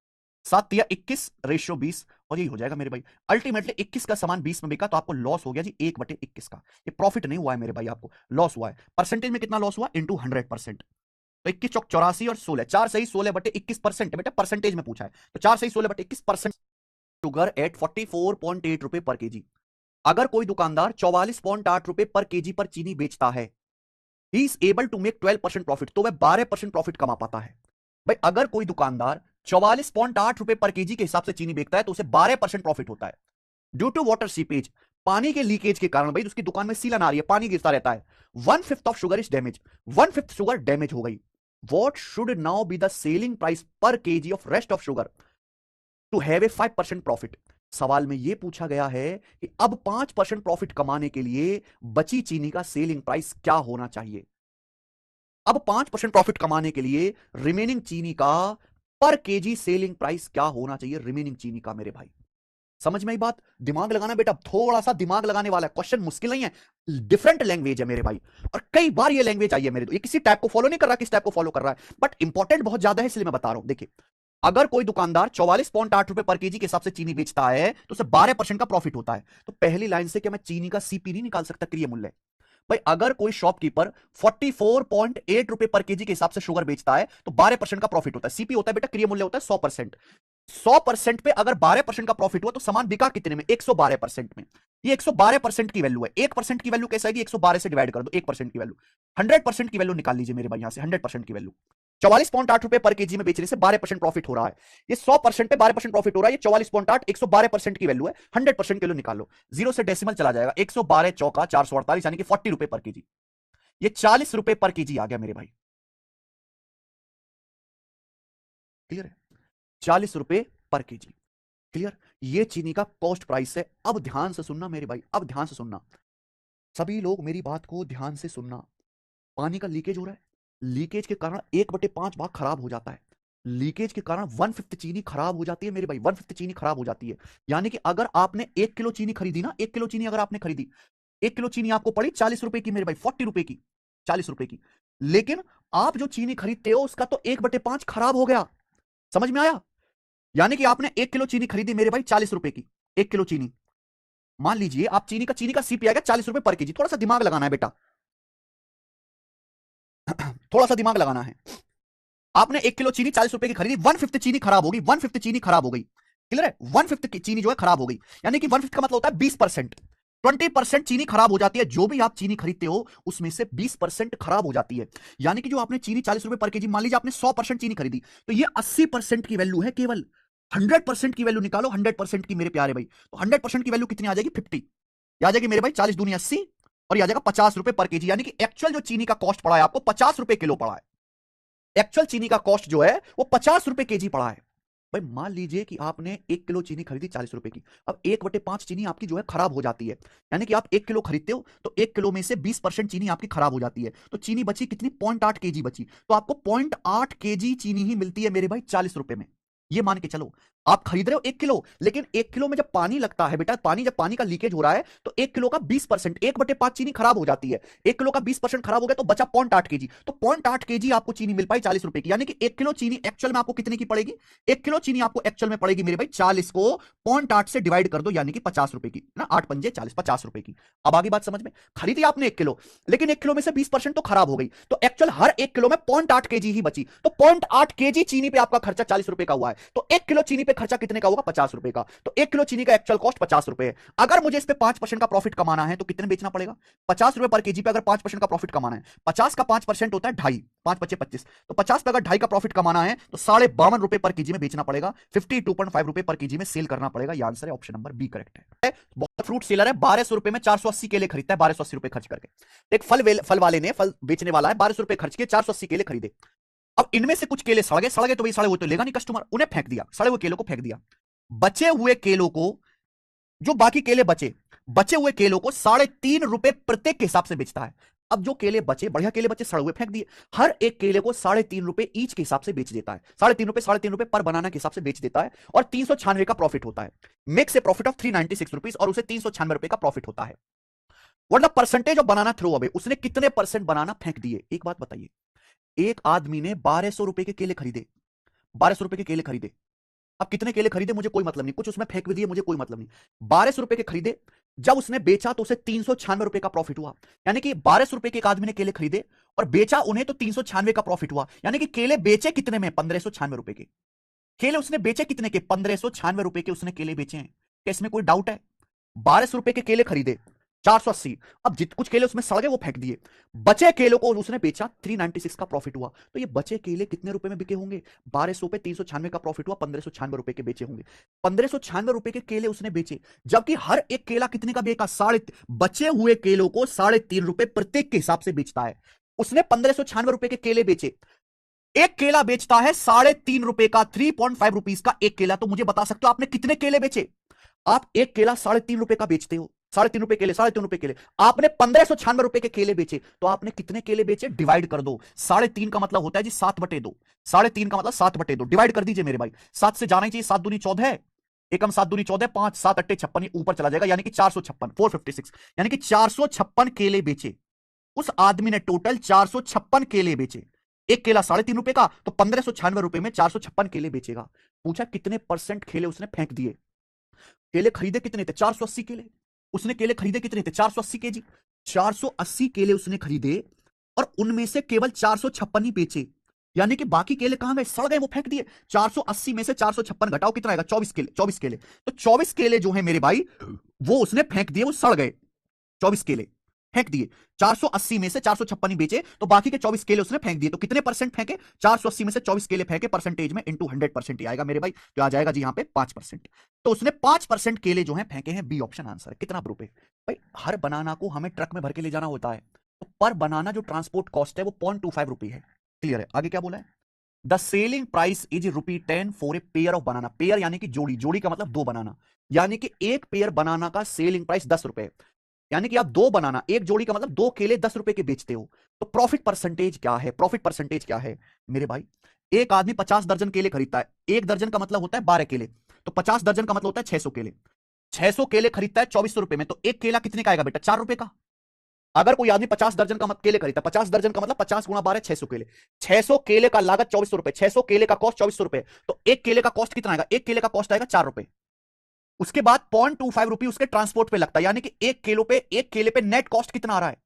7 या 21 रेशियो 20, और यही हो जाएगा मेरे भाई। अल्टीमेटली 21 का सामान 20 में बिका, तो आपको लॉस हो गया जी 1/21 का। ये प्रॉफिट नहीं हुआ है मेरे भाई, आपको लॉस हुआ है। परसेंटेज में कितना लॉस हुआ? इंटू 100%। तो 21 चौक 84 और 16, 4 सही 16/21% बेटा, परसेंटेज में पूछा है, तो 4 सही 16/21%। शुगर एट 44.8 रुपए पर केजी। अगर कोई दुकानदार 44.8 रुपए पर केजी पर चीनी बेचता है, he is able to make 12% profit, तो वह 12% प्रॉफिट कमा पाता है। भाई अगर कोई दुकानदार 44.8 रुपए पर केजी के हिसाब से चीनी बेचता है, तो उसे 12% प्रॉफिट होता है। ड्यू टू वाटर सीपेज, पानी के लीकेज के कारण भाई उसकी दुकान में सीलन आ रही है, पानी गिरता रहता है। 1/5 of sugar is damage, 1/5 sugar damage हो गई। What should now be the selling price per KG of rest of sugar to have a 5% profit. सवाल में यह पूछा गया है कि अब 5% प्रॉफिट कमाने के लिए बची चीनी का सेलिंग प्राइस क्या होना चाहिए। अब 5% प्रॉफिट कमाने के लिए रिमेनिंग चीनी का पर केजी सेलिंग प्राइस क्या होना चाहिए, रिमेनिंग चीनी का। मेरे भाई समझ में आई बात? दिमाग लगाना बेटा, थोड़ा सा दिमाग लगाने वाला है, क्वेश्चन मुश्किल नहीं है, डिफरेंट लैंग्वेज है मेरे भाई। और कई बार ये लैंग्वेज आई है मेरे, ये किसी टाइप को फॉलो नहीं कर रहा, किस टाइप को फॉलो कर रहा है, बट इंपॉर्टेंट बहुत ज्यादा है, इसलिए मैं बता रहा हूं। देखिए अगर कोई दुकानदार 44.8 रुपए पर केजी के हिसाब से चीनी बेचता है, तो उसे 12% का प्रॉफिट होता है। तो पहली लाइन से क्या मैं चीनी का सीपी नहीं निकाल सकता, क्रिय मूल्य? भाई अगर कोई शॉपकीपर 44.8 रुपए पर केजी के हिसाब से शुगर बेचता है, तो 12% का प्रॉफिट होता है। सीपी होता है बेटा, क्रिय मूल्य होता है 100%। 100% पे अगर 12% का प्रॉफिट हुआ, तो सामान बिका कितने में? 112% में। ये 112% की वैल्यू है। 1% की वैल्यू कैसे आएगी? 112 से डिवाइड कर दो 1% की वैल्यू। 100% की वैल्यू निकाल लीजिए मेरे भाई, यहां से 100% की वैल्यू। 44.8 रुपए पर केजी में बेचने से 12% प्रॉफिट हो रहा है। ये 100% पे 12% प्रॉफिट हो रहा है। ये 44.8 112% की वैल्यू है। 100% की वैल्यू निकाल लो, 0 से डेसिमल चला जाएगा। 112 चौका 448, यानी कि 40 रुपए पर केजी। ये 40 रुपए पर केजी आ गया मेरे भाई। क्लियर है? 40 रुपए पर केजी। क्लियर? ये चीनी का कॉस्ट प्राइस है। अब ध्यान से सुनना मेरे भाई, अब ध्यान से सुनना, सभी लोग मेरी बात को ध्यान से सुनना। पानी का लीकेज हो रहा है, लीकेज के कारण 1/5 भाग खराब हो जाता है। लीकेज के कारण 1/5 चीनी खराब हो जाती है मेरे भाई, 1/5 चीनी खराब हो जाती है। यानी कि अगर आपने 1 किलो चीनी खरीदी ना, 1 किलो चीनी अगर आपने खरीदी, 1 किलो चीनी आपको पड़ी 40 रुपए की मेरे भाई, 40 रुपए की, 40 रुपए की। लेकिन आप जो चीनी खरीदते हो उसका तो 1/5 खराब हो गया। समझ में आया? यानी कि आपने 1 किलो चीनी खरीदी मेरे भाई 40 रुपए की, 1 किलो चीनी। मान लीजिए आप चीनी का सीपी आएगा 40 रुपए पर केजी। थोड़ा सा दिमाग लगाना है बेटा, थोड़ा सा दिमाग लगाना है। आपने 1 किलो चीनी 40 रुपए की खरीदी, 1/5 चीनी खराब होगी, 1/5 चीनी खराब हो गई। क्लियर है? 1/5 की चीनी जो है खराब हो गई, यानी कि 1/5 का मतलब होता है 20%। 20% चीनी खराब हो जाती है। जो भी आप चीनी खरीदते हो उसमें से 20% खराब हो जाती है। यानी कि जो आपने चीनी 40 रुपए पर केजी, मान लीजिए आपने 100% चीनी खरीदी, तो ये 80% की वैल्यू है केवल। 100% की वैल्यू निकालो, 100% की मेरे प्यारे भाई। तो 100% की वैल्यू कितनी आ जाएगी? 50। आ जाएगी मेरे भाई 40 दूनी 80, और ये आ जाएगा 50 रुपए पर केजी। यानी कि एक्चुअल जो चीनी का कॉस्ट पड़ा है आपको 50 रुपए किलो पड़ा है। एक्चुअल चीनी का कॉस्ट जो है वो 50 रुपए केजी पड़ा है। भाई मान लीजिए कि आपने 1 किलो चीनी खरीदी 40 रुपए की, अब 1/5 चीनी आपकी जो है खराब हो जाती है। यानी कि आप 1 किलो खरीदते हो, तो 1 किलो में से 20% चीनी आपकी खराब हो जाती है। तो चीनी बची कितनी? 0.8 केजी बची। तो आपको 0.8 केजी चीनी ही मिलती है मेरे भाई 40 रुपए में। ये मान के चलो आप खरीद रहे हो 1 किलो, लेकिन 1 किलो में जब पानी लगता है बेटा, जब पानी का लीकेज हो रहा है तो 1 किलो का 20%, 1/5 चीनी खराब हो जाती है। 1 किलो का 20% खराब हो गया तो बचा 0.8 केजी। तो 0.8 केजी आपको चीनी मिल पाई 40 रुपए की, यानी कि 1 किलो चीनी एक्चुअल में आपको कितने की पड़ेगी? 1 किलो चीनी आपको एक्चुअल में पड़ेगी मेरे भाई 40 को 0.8 से डिवाइड कर दो, यानी कि 50 रुपए की ना, 8 पंजे 40, 50 रुपए की। अब आगे बात समझ में, खरीदी आपने 1 किलो, लेकिन 1 किलो में से 20% तो खराब हो गई, तो एक्चुअल हर 1 किलो में 0.8 केजी ही बची। तो 0.8 केजी चीनी पे आपका खर्चा 40 रुपए का हुआ है, तो 1 किलो चीनी पे खर्चा कितने का होगा? 50 रुपए का। तो 1 किलो चीनी का एक्चुअल कॉस्ट 50 रुपए है। अगर मुझे इस पे 5% का प्रॉफिट कमाना है तो कितने बेचना पड़ेगा? 50 रुपए पर केजी पे अगर 5% का प्रॉफिट कमाना है, 50 का 5% होता है 2.5, 5 बचे 25, तो 50 पे अगर 2.5 का प्रॉफिट कमाना है तो 52.5 रुपए पर केजी में बेचना पड़ेगा, 52.5 रुपए पर केजी में सेल करना पड़ेगा। ये आंसर है, ऑप्शन नंबर बी करेक्ट है। बहुत फ्रूट सेलर है, 1200 रुपए में 480 केले खरीदता है, 1280 रुपए खर्च करके। एक फल वाले ने, फल बेचने वाला है, 1200 रुपए खर्च किए, 480 केले खरीदे। अब इनमें से कुछ केले सड़ गए तो भाई सड़े हुए तो लेगा नहीं कस्टमर, उन्हें फेंक दिया, सड़े हुए केलों को फेंक दिया। बचे हुए केलों को, जो बाकी केले बचे हुए केलों को 3.5 रुपए प्रत्येक के हिसाब से बेचता है। अब जो केले बचे, बढ़िया केले बचे, सड़े हुए फेंक दिए, हर एक केले को 3.5 रुपए ईच के हिसाब से बेच देता है। 3.5 रुपए पर बनाना के हिसाब से बेच देता है, और 396 का प्रॉफिट होता है। Makes a profit of 396 rupees, और उसे 396 रुपए का प्रॉफिट होता है। What the percentage of banana throw away, उसने कितने परसेंट बनाना फेंक दिए? एक बात बताइए, एक आदमी ने 1200 रुपए के केले खरीदे, 1200 रुपए के केले खरीदे। अब कितने केले खरीदे मुझे कोई मतलब नहीं, कुछ उसमें फेंक भी दिए मुझे कोई मतलब नहीं। 1200 रुपए के खरीदे, जब उसने बेचा तो उसे 396 रुपए का प्रॉफिट हुआ। यानी कि 1200 रुपए के एक आदमी ने केले खरीदे और बेचा उन्हें तो 396 का प्रॉफिट हुआ। यानी कि केले बेचे कितने में? 1596 रुपए के। केले उसने बेचे कितने के? 1596 रुपए के उसने केले बेचे हैं। क्या इसमें कोई डाउट है? 1200 रुपए के केले खरीदे, 480, अब जित कुछ केले उसमें सड़ गए वो फेंक दिए, बचे केलों को उसने बेचा, 396 का प्रॉफिट हुआ। तो ये बचे केले कितने रुपए में बिके होंगे? 1200 पे 396 का प्रॉफिट हुआ, 1596 रुपए के बेचे होंगे। 1596 रुपए के केले उसने बेचे, जबकि हर एक केला कितने का बेचा? बचे हुए केलों को 3.5 रुपए प्रत्येक के हिसाब से बेचता है। उसने 1596 रुपए के केले बेचे, एक केला बेचता है 3.5 रुपए का, 3.5 रुपीज का एक केला। तो मुझे बता सकते हो आपने कितने केले बेचे? आप एक केला 3.5 रुपए का बेचते हो, 3.5 रुपए केले, 3.5 रुपए केले, आपने 1596 रुपए के केले बेचे, तो आपने कितने केले बेचे? डिवाइड कर दो। 3.5 का मतलब होता है जी 7/2, 3.5 का मतलब 7/2, डिवाइड कर दीजिए मेरे भाई। 7 से जाना ही चाहिए, 7 दूनी 14, एकम 7 दूनी 14, 5 7 अट्टे 56, ऊपर चला जाएगा, यानी कि 456, 456, यानी कि 456 केले बेचे उस आदमी ने। टोटल 456 केले बेचे, एक केला 3.5 रुपए का, तो 1596 रुपए में 456 केले बेचेगा। पूछा कितने परसेंट केले उसने फेंक दिए? केले खरीदे कितने थे? 480 केले। उसने केले खरीदे कितने थे? 480 केजी। 480 केले उसने खरीदे और उनमें से केवल 456 ही बेचे, यानी कि बाकी केले कहां गए? सड़ गए, वो फेंक दिए। 480 में से 456 घटाओ, कितना आएगा? 24 केले, 24 केले। तो 24 केले जो है मेरे भाई वो उसने फेंक दिए, वो सड़ गए, 24 केले फेंक दिए। 480 में से 456 ही बेचे, तो बाकी के 24 केले उसने फेंक दिए। तो कितने परसेंट फेंके? 480 में से 24 केले फेंके, परसेंटेज में इंटू 100% ही आएगा मेरे भाई, तो आ जाएगा जी यहाँ पे 5%। तो उसने 5% केले जो है फेंके हैं, बी ऑप्शन आंसर है। कितना रुपए भाई? हर बनाना को हमें ट्रक में भर के ले जाना होता है, तो पर बनाना जो ट्रांसपोर्ट कॉस्ट है वो 0.25 रुपए है। क्लियर है? आगे क्या बोला है? The selling price is ₹10 for a pair of banana. Pair यानी कि जोड़ी, जोड़ी का मतलब 2 बनाना, यानी कि एक पेयर बनाना का सेलिंग प्राइस 10 रुपए, यानी कि आप 2 बनाना, एक जोड़ी का मतलब 2 केले 10 रुपए के बेचते हो। तो प्रॉफिट परसेंटेज क्या है? प्रॉफिट परसेंटेज क्या है मेरे भाई? एक आदमी 50 दर्जन केले खरीदता है, एक दर्जन का मतलब होता है 12 केले, तो 50 दर्जन का मतलब होता है 600 केले। 600 केले खरीदता है 2400 रुपए में, तो एक केला कितने का आएगा बेटा? 4 रुपए का। अगर कोई आदमी 50 दर्जन का केले खरीदता है, 50 दर्जन का मतलब 50 गुणा 12, 600 केले। 600 केले का लागत 2400 रुपए, 600 केले का कॉस्ट 2400 रुपए, तो एक केले का कॉस्ट कितना आएगा? एक केले का कॉस्ट आएगा 4 रुपए। उसके बाद 0.25 रुपए उसके ट्रांसपोर्ट पे लगता है, यानी कि एक केले पे नेट कॉस्ट कितना आ रहा है?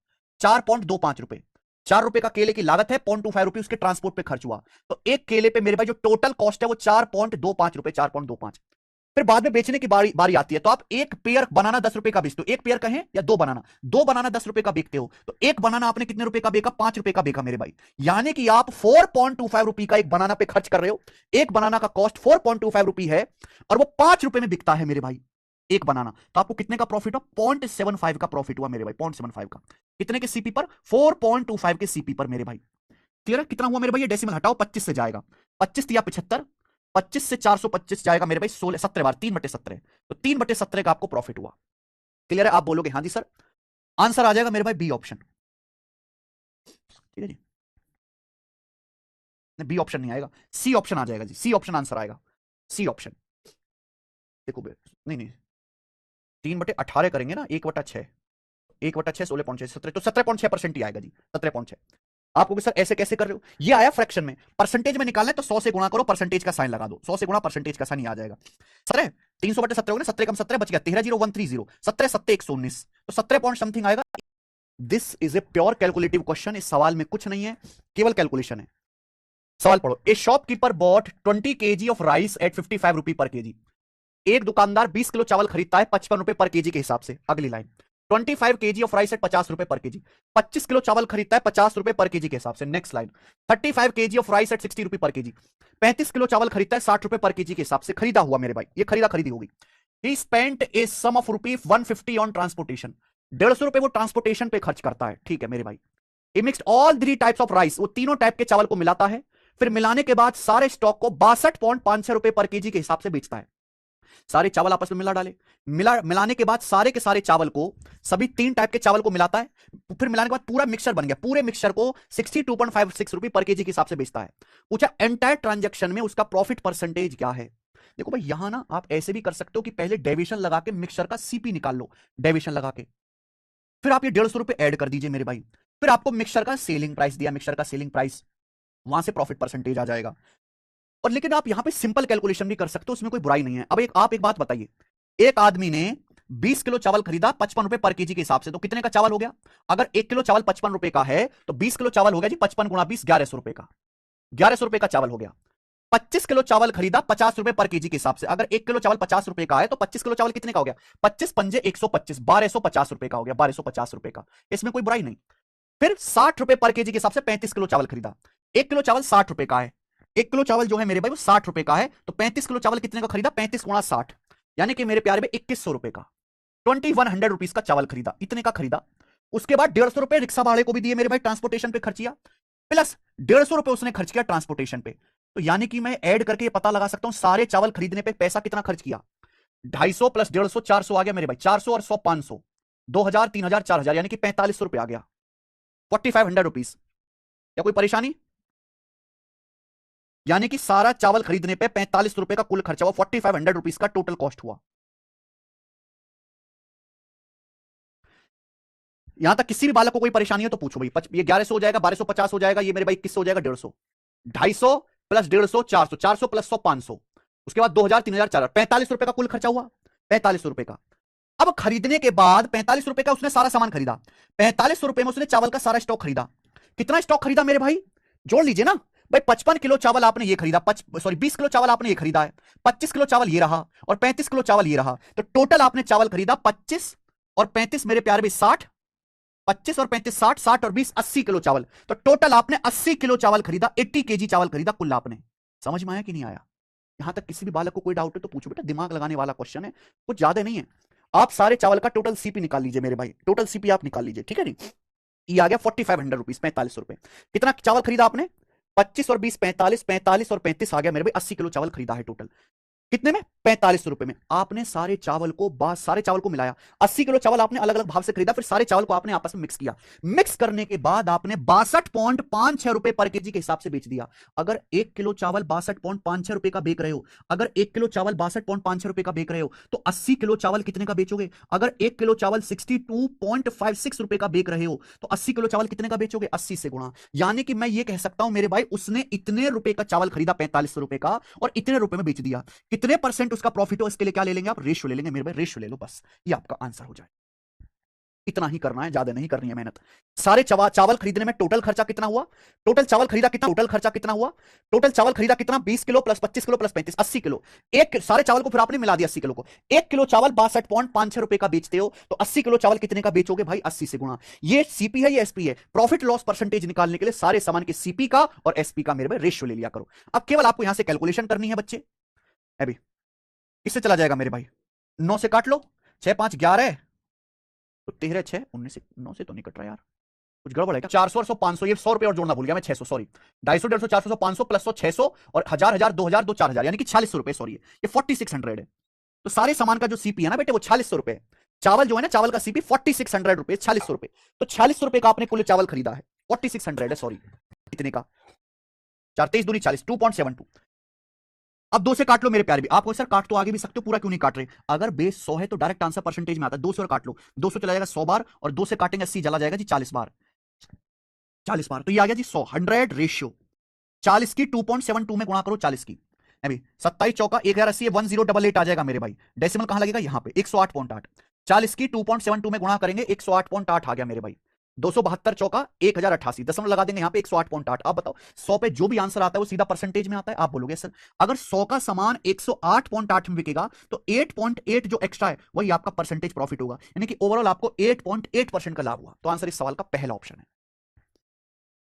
4.25 रुपए। 4 रुपए का केले की लागत है, 0.25 रुपए उसके ट्रांसपोर्ट पे खर्च हुआ, तो एक केले पे मेरे भाई जो टोटल कॉस्ट है वो 4.25 रुपए, 4.25। फिर बाद में बेचने की बारी आती है, तो आप एक पेयर बनाना 10 रुपए का बेचते हो, एक पेयर कहें या 2 बनाना, 2 बनाना 10 रुपए का बेचते हो, तो एक बनाना आपने कितने रुपए का बेचा? 5 रुपए का बेचा मेरे भाई। यानी कि आप 4.25 रुपए का एक बनाना पे खर्च कर रहे हो। एक बनाना का कॉस्ट 4.25 रुपए है और वो 5 रुपए में बिकता है मेरे भाई एक बनाना, तो आपको कितने का प्रॉफिट हुआ? 0.75 का प्रॉफिट हुआ मेरे भाई, 0.75 का। कितने के सीपी पर? 4.25 के सीपी पर मेरे भाई। क्लियर है? कितना हुआ मेरे भाई? ये डेसिमल हटाओ, 25 से जाएगा, 25 या 75, 25 से 425 जाएगा मेरे भाई 16, 17 बार, 3/17, तो 3/17 का आपको प्रॉफिट हुआ। क्लियर है? आप बोलोगे हाँ जी सर, आंसर आ जाएगा मेरे भाई बी ऑप्शन। ठीक है जी, बी ऑप्शन नहीं आएगा, सी ऑप्शन आ जाएगा जी, सी ऑप्शन आंसर आएगा, सी ऑप्शन। देखो नहीं नहीं 3/18 करेंगे ना, 1/6, 1/6 16.6 17, तो 17.6% ही आएगा जी, 17.6। आपको सर ऐसे कैसे कर रहे हो, ये आया फ्रैक्शन में, परसेंटेज में निकालना है तो 100 से गुणा करो, परसेंटेज का साइन लगा दो, 100 से गुणा परसेंटेज का साइन ही आ जाएगा। 17 300/17 हो गया ना, 17 कम 17 बच गया 130130, 17 7 119, तो 17 पॉइंट समथिंग आएगा। This is a pure calculative question, इस सवाल में कुछ नहीं है, केवल कैलकुलेशन है। सवाल पढ़ो। A shopkeeper bought 20 kg of rice at 55 rupee per kg. एक दुकानदार 20 किलो चावल खरीदता है 55 रुपए पर केजी के हिसाब से। अगली line 25 kg of rice at 50 रुपए पर केजी। 25 किलो चावल खरीदता है 50 रुपए पर केजी के हिसाब से। Next line 35 kg of rice at 60 रुपए पर केजी। 35 किलो चावल खरीदता है 60 रुपए पर केजी के हिसाब से। खरीदा हुआ मेरे भाई, ये खरीदा खरीदी होगी। He spent a sum of rupee 150 on transportation. 150 रुपए वो ट्रांसपोर्टेशन पे खर्च करता है, ठीक है मेरे भाई। He mixed all 3 types of rice, वो तीनों टाइप के चावल को मिलाता है, फिर मिलाने के बाद सारे स्टॉक को 62.56 रुपए पर केजी के हिसाब से बेचता है। सारे चावल आपस में मिला डाले, मिलाने के बाद सारे के सारे चावल को, सभी 3 टाइप के चावल को मिलाता है, फिर मिलाने के बाद पूरा मिक्सचर बन गया, पूरे मिक्सचर को 62.56 रुपए पर केजी के हिसाब से बेचता है। पूछा एंटायर ट्रांजैक्शन में उसका प्रॉफिट परसेंटेज क्या है। देखो भाई यहां ना आप ऐसे भी कर सकते हो कि पहले डेविएशन लगा के मिक्सचर का सीपी निकाल लो, डेविएशन लगा के, फिर आप ये 150 रुपए ऐड कर दीजिए मेरे भाई, फिर आपको मिक्सचर का सेलिंग प्राइस दिया, मिक्सचर का सेलिंग प्राइस, वहां से प्रॉफिट परसेंटेज आ जाएगा। और लेकिन आप यहां पे सिंपल कैलकुलेशन भी कर सकते हो, उसमें कोई बुराई नहीं है। अब आप एक बात बताइए, एक आदमी ने 20 किलो चावल खरीदा 55 रुपए पर केजी के हिसाब से, तो कितने का चावल हो गया। अगर 1 किलो चावल 55 रुपए का है तो 20 किलो चावल हो गया जी 55 गुणा 20 1100 रुपए का, 1100 रुपए का चावल हो गया। 25 किलो चावल खरीदा 50 रुपए पर केजी के हिसाब से, अगर 1 किलो चावल 50 रुपए का है तो 25 किलो चावल कितने का हो गया, 25 पंजे 125, 1250 रुपए का हो गया, 1250 रुपए का, इसमें कोई बुराई नहीं। फिर 60 रुपए पर केजी के हिसाब से 35 किलो चावल खरीदा। 1 किलो चावल 60 रुपए का है, 1 किलो चावल जो है मेरे भाई वो 60 रुपए का है, तो 35 किलो चावल कितने का खरीदा, 35 गुणा 60, यानी कि मेरे प्यारे में 2100 रुपए का, 2100 रुपीज का चावल खरीदा, इतने का खरीदा। उसके बाद 150 रुपए रिक्शा भाड़े को भी दिए मेरे भाई, ट्रांसपोर्टेशन पे खर्च किया, प्लस 150 रुपए उसने खर्च किया ट्रांसपोर्टेशन पे। तो यानी कि मैं ऐड करके ये पता लगा सकता हूं सारे चावल खरीदने पे पैसा कितना खर्च किया। 250 प्लस 150 400 आ गया मेरे भाई, 400 और 100 500, 2000 3000 4000, यानी कि 4500 रुपए आ गया, 4500 रुपीज। क्या कोई परेशानी। यानी कि सारा चावल खरीदने पे 45 रुपए का कुल खर्चा हुआ, 4500 रुपीज का टोटल कॉस्ट हुआ। यहां तक किसी भी बालक को कोई परेशानी हो तो पूछो भाई। ये 1100 हो जाएगा, 1250 हो जाएगा, ये मेरे भाई 2100 हो जाएगा, 150, 250 प्लस 150 400, 400 प्लस 100 500, उसके बाद 2000 3000 4000, 45 रुपए का कुल खर्चा हुआ, 45 रुपए का। अब खरीदने के बाद 45 रुपए का उसने सारा सामान खरीदा, 45 रुपए में उसने चावल का सारा स्टॉक खरीदा। कितना स्टॉक खरीदा मेरे भाई, जोड़ लीजिए ना भाई, 55 किलो चावल आपने ये खरीदा, 20 किलो चावल आपने ये खरीदा है, 25 किलो चावल ये रहा, और 35 किलो चावल ये रहा, तो टोटल आपने चावल खरीदा 25 और 35 मेरे प्यारे भाई 60, 25 और 35 60, 60 और 20 80 किलो चावल, तो टोटल आपने 80 किलो चावल खरीदा, 80 केजी चावल खरीदा कुल आपने। समझ में आया कि नहीं आया। यहां तक किसी भी बालक को कोई डाउट है तो पूछो बेटा, दिमाग लगाने वाला क्वेश्चन है, कुछ ज्यादा नहीं है। आप सारे चावल का टोटल सीपी निकाल लीजिए मेरे भाई, टोटल सीपी आप निकाल लीजिए, ठीक है नहीं। ये आ गया 4500 रुपीज, 45 रुपए। कितना चावल खरीदा आपने, 25 और 20 45, 45 और 35 आ गया मेरे भाई 80 किलो चावल खरीदा है टोटल। कितने में, 45 रुपए में। आपने सारे चावल को मिलाया, 80 किलो चावल आपने अलग अलग भाव से खरीदा, फिर सारे चावल को आपने आपस में मिक्स किया, मिक्स करने के बाद आपने 62.56 रुपए पर केजी के हिसाब से बेच दिया। अगर 1 किलो चावल 62.56 रुपए का बेच रहे हो, अगर 1 किलो चावल 62.56 रुपए का बेच रहे हो, तो 80 किलो चावल कितने का बेचोगे। अगर 1 किलो चावल 62.56 रुपए का बेच रहे हो, तो 80 किलो चावल कितने का बेचोगे, 80 से गुणा। यानी कि मैं ये कह सकता हूं मेरे भाई, उसने इतने रुपए का चावल खरीदा 45 रुपए का, और इतने रुपए में बेच दिया। कितने परसेंट उसका प्रॉफिट हो, इसके लिए क्या ले लेंगे आप, रेशियो ले लेंगे मेरे भाई, रेशियो ले लो, बस ये आपका आंसर हो जाए। इतना ही करना है, ज्यादा नहीं करनी है मेहनत। सारे चावल खरीदने में टोटल खर्चा कितना हुआ, टोटल चावल खरीदा कितना, टोटल खर्चा कितना हुआ, टोटल चावल खरीदा कितना, 20 kilo plus 25 kilo plus 35 80 kilo. एक सारे चावल को फिर आपने मिला दिया 80 किलो को। 1 किलो चावल 62.56 रुपए का बेचते हो, तो 80 किलो चावल कितने का बेचोगे भाई, 80 से गुणा। ये सीपी है, ये एसपी है। प्रॉफिट लॉस परसेंटेज निकालने के लिए सारे सामान के सीपी का और एसपी का मेरे भाई रेशियो ले लिया करो। अब केवल आपको यहां से कैलकुलेशन करनी है बच्चे। अभी इससे चला जाएगा मेरे भाई, 9 से काट लो, 6 5 11, तो 13 6 19 से 9 से तो नहीं कट रहा यार, कुछ गड़बड़ है क्या। 400 और 100 500, ये 100 रुपए और जोड़ना भूल गया मैं, 600 सॉरी, 250 150 400 500 प्लस 100 600 और 1000 1000 2000 2 4000, यानी कि 4600 रुपए, सॉरी ये 4600 है। तो सारे सामान का जो सीपी है ना बेटे वो 4600 रुपए है। चावल जो है ना, चावल का सीपी 4600 रुपए, 4600 रुपए, तो 4600 रुपए का आपने कुल चावल खरीदा है, 4600 है, सॉरी इतने का, 4 23 दूनी 40, 2.72। अब 2 से काट लो मेरे प्यारे भी। आप सर काट तो आगे भी सकते हो, पूरा क्यों नहीं काट रहे? अगर बेस 100 है तो डायरेक्ट आंसर परसेंटेज में आता है। 2 से और काट लो, 200 चला जाएगा 100 बार, और 2 से काटेंगे 80 चला जाएगा जी 40 बार। 40 बार तो ये आ गया जी 100, 100 रेशियो 40 की 2.72 में गुणा करो 40 की। अभी 27 चौका 1080 1088 आ जाएगा मेरे भाई। डेसिमल कहां लगेगा? यहां पे 108.8। 40 की 2.72 में गुणा करेंगे 108.8 आ गया मेरे भाई। 272 चौका 1088, दशमलव लगा देंगे यहां पे 108.8। आप बताओ 100 पे जो भी आंसर आता है वो सीधा परसेंटेज में आता है। आप बोलोगे सर अगर 100 का सामान 108.8 में बिकेगा तो 8.8 जो एक्स्ट्रा है वही आपका परसेंटेज प्रॉफिट होगा, यानी कि ओवरऑल आपको 8.8% का लाभ हुआ। तो आंसर इस सवाल का पहला ऑप्शन है।